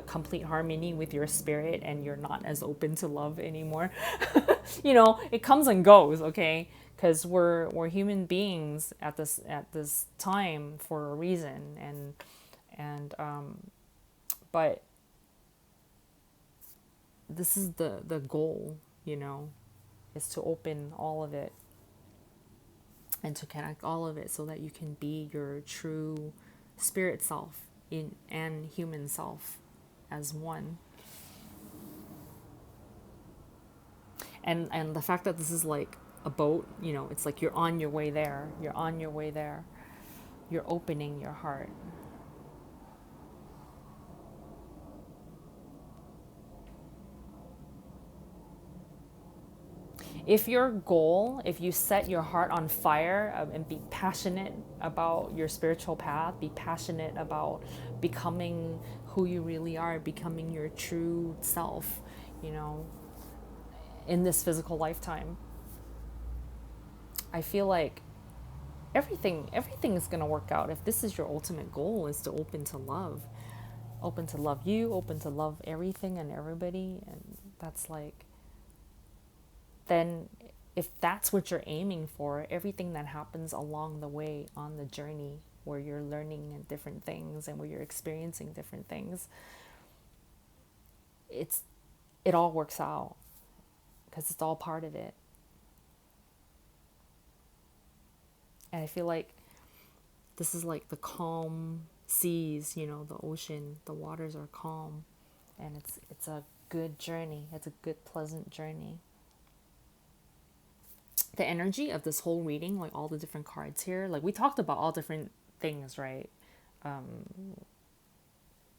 A: complete harmony with your spirit and you're not as open to love anymore. It comes and goes, okay? Because we're human beings at this time for a reason, and but this is the goal, is to open all of it and to connect all of it so that you can be your true spirit self and human self as one. And the fact that this is like a boat, it's like you're on your way there. You're on your way there. You're opening your heart. If your goal, if you set your heart on fire and be passionate about your spiritual path, be passionate about becoming who you really are, becoming your true self, in this physical lifetime, I feel like everything is going to work out. If this is your ultimate goal, is to open to love you, open to love everything and everybody, and that's like, then if that's what you're aiming for, everything that happens along the way on the journey where you're learning different things and where you're experiencing different things, it all works out. because it's all part of it. And I feel like this is like the calm seas, you know, the ocean, the waters are calm, and it's a good journey. It's a good, pleasant journey. The energy of this whole reading, like all the different cards here, like we talked about all different things, right?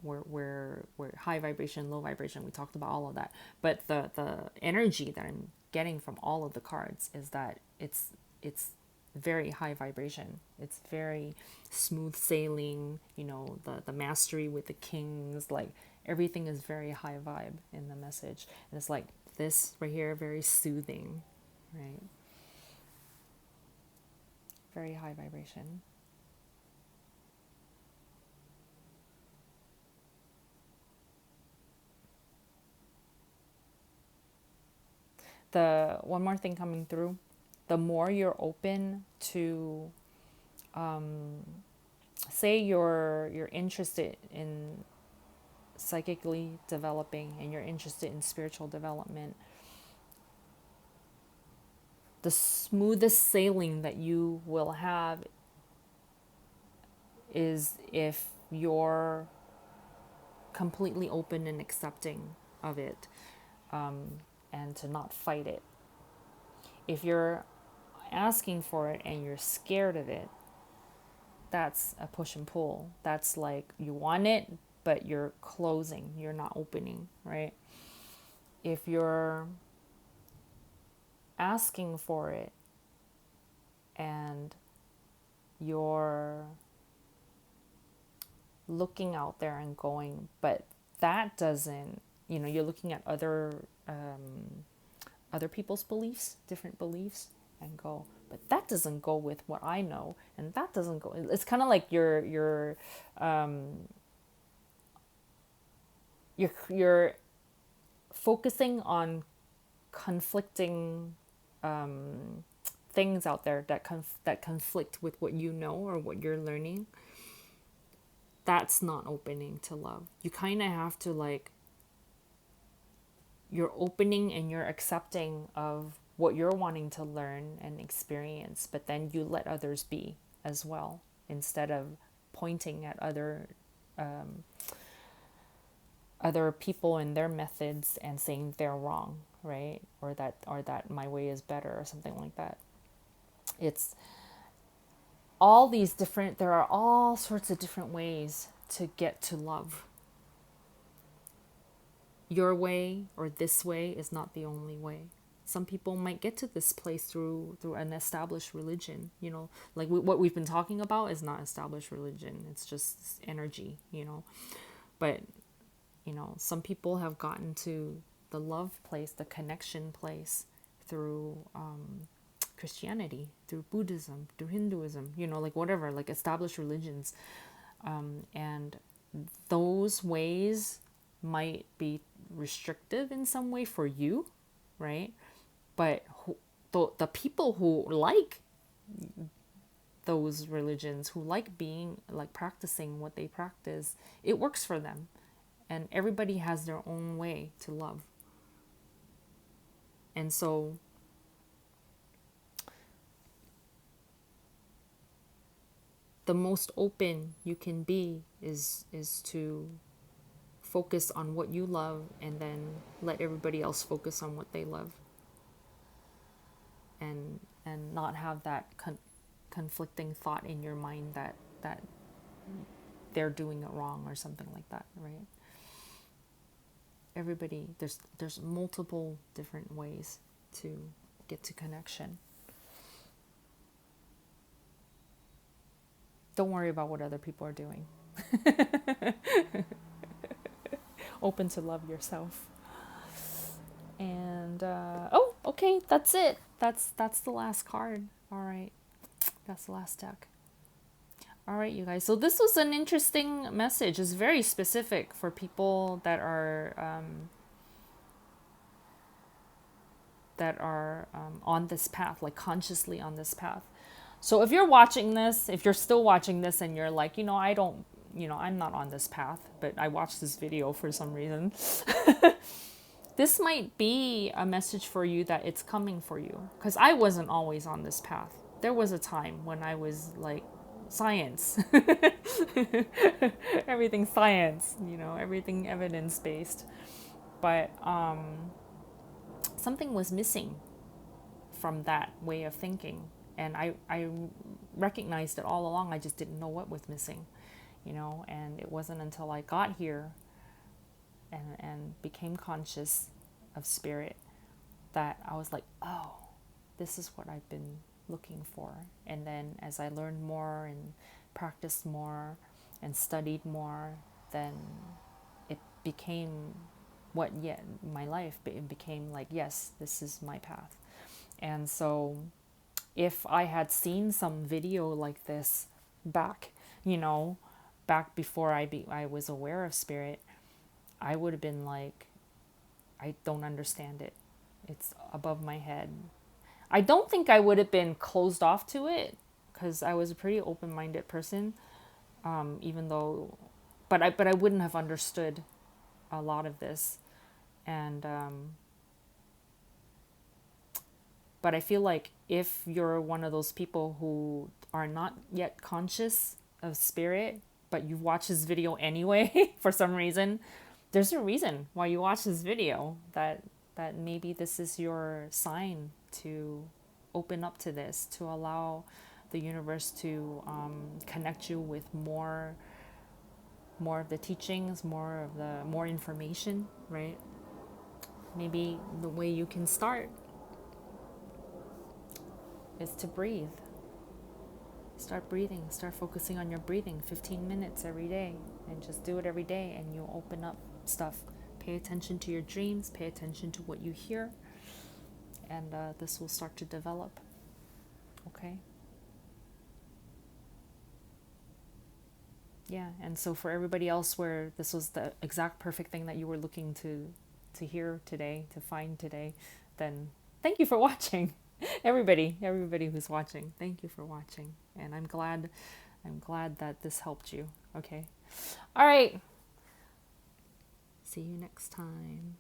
A: We're high vibration, low vibration. We talked about all of that, but the energy that I'm getting from all of the cards is that it's very high vibration. It's very smooth sailing. You know, the mastery with the kings. Like everything is very high vibe in the message, and it's like this right here, very soothing, right? Very high vibration. The one more thing coming through, the more you're open to, say you're interested in psychically developing and you're interested in spiritual development, the smoothest sailing that you will have is if you're completely open and accepting of it, and to not fight it. If you're asking for it and you're scared of it, that's a push and pull. That's like you want it, but you're closing, you're not opening, right? If you're asking for it and you're looking out there and going, but that doesn't, you know, you're looking at other people's beliefs, different beliefs, and go, but that doesn't go with what I know, and that doesn't go. It's kind of like you're focusing on conflicting things out there that conflict with what you know or what you're learning. That's not opening to love. You kind of have to, like, you're opening and you're accepting of what you're wanting to learn and experience, but then you let others be as well, instead of pointing at other people and their methods and saying they're wrong, right? Or that my way is better or something like that. It's all these different, there are all sorts of different ways to get to love. Your way or this way is not the only way. Some people might get to this place through an established religion, you know, like what we've been talking about is not established religion. It's just energy, you know. But, you know, some people have gotten to the love place, the connection place through Christianity, through Buddhism, through Hinduism, you know, like whatever, like established religions. And those ways might be restrictive in some way for you, right? But the people who like those religions, who like being, like practicing what they practice, it works for them. And everybody has their own way to love. And so the most open you can be is to focus on what you love, and then let everybody else focus on what they love, and not have that conflicting thought in your mind that they're doing it wrong or something like that, right? Everybody, there's multiple different ways to get to connection. Don't worry about what other people are doing. Open to love yourself. And oh, okay, that's it. That's the last card. All right, that's the last deck. All right, you guys. So this was an interesting message. It's very specific for people that are on this path, like consciously on this path. So if you're watching this, if you're still watching this and you're like, I'm not on this path, but I watched this video for some reason. this might be a message for you that it's coming for you. Because I wasn't always on this path. There was a time when I was like, science. Everything science, everything evidence based. But something was missing from that way of thinking. And I recognized it all along. I just didn't know what was missing, and it wasn't until I got here and became conscious of spirit that I was like, oh, this is what I've been looking for. And then as I learned more and practiced more and studied more, then it became my life, but it became like, yes, this is my path. And so if I had seen some video like this back, back before I was aware of spirit, I would have been like, I don't understand it. It's above my head. I don't think I would have been closed off to it, because I was a pretty open-minded person, even though, but I wouldn't have understood a lot of this. And but I feel like if you're one of those people who are not yet conscious of spirit, but you watch this video anyway for some reason, there's a reason why you watch this video, that maybe this is your sign to open up to this, to allow the universe to connect you with more of the teachings, more information, right? Maybe the way you can start is to breathe. Start breathing. Start focusing on your breathing 15 minutes every day, and just do it every day, and you'll open up stuff. Pay attention to your dreams. Pay attention to what you hear, and this will start to develop. Okay? Yeah, and so for everybody else where this was the exact perfect thing that you were looking to hear today, to find today, then thank you for watching. Everybody who's watching, thank you for watching. And I'm glad that this helped you. Okay. All right. See you next time.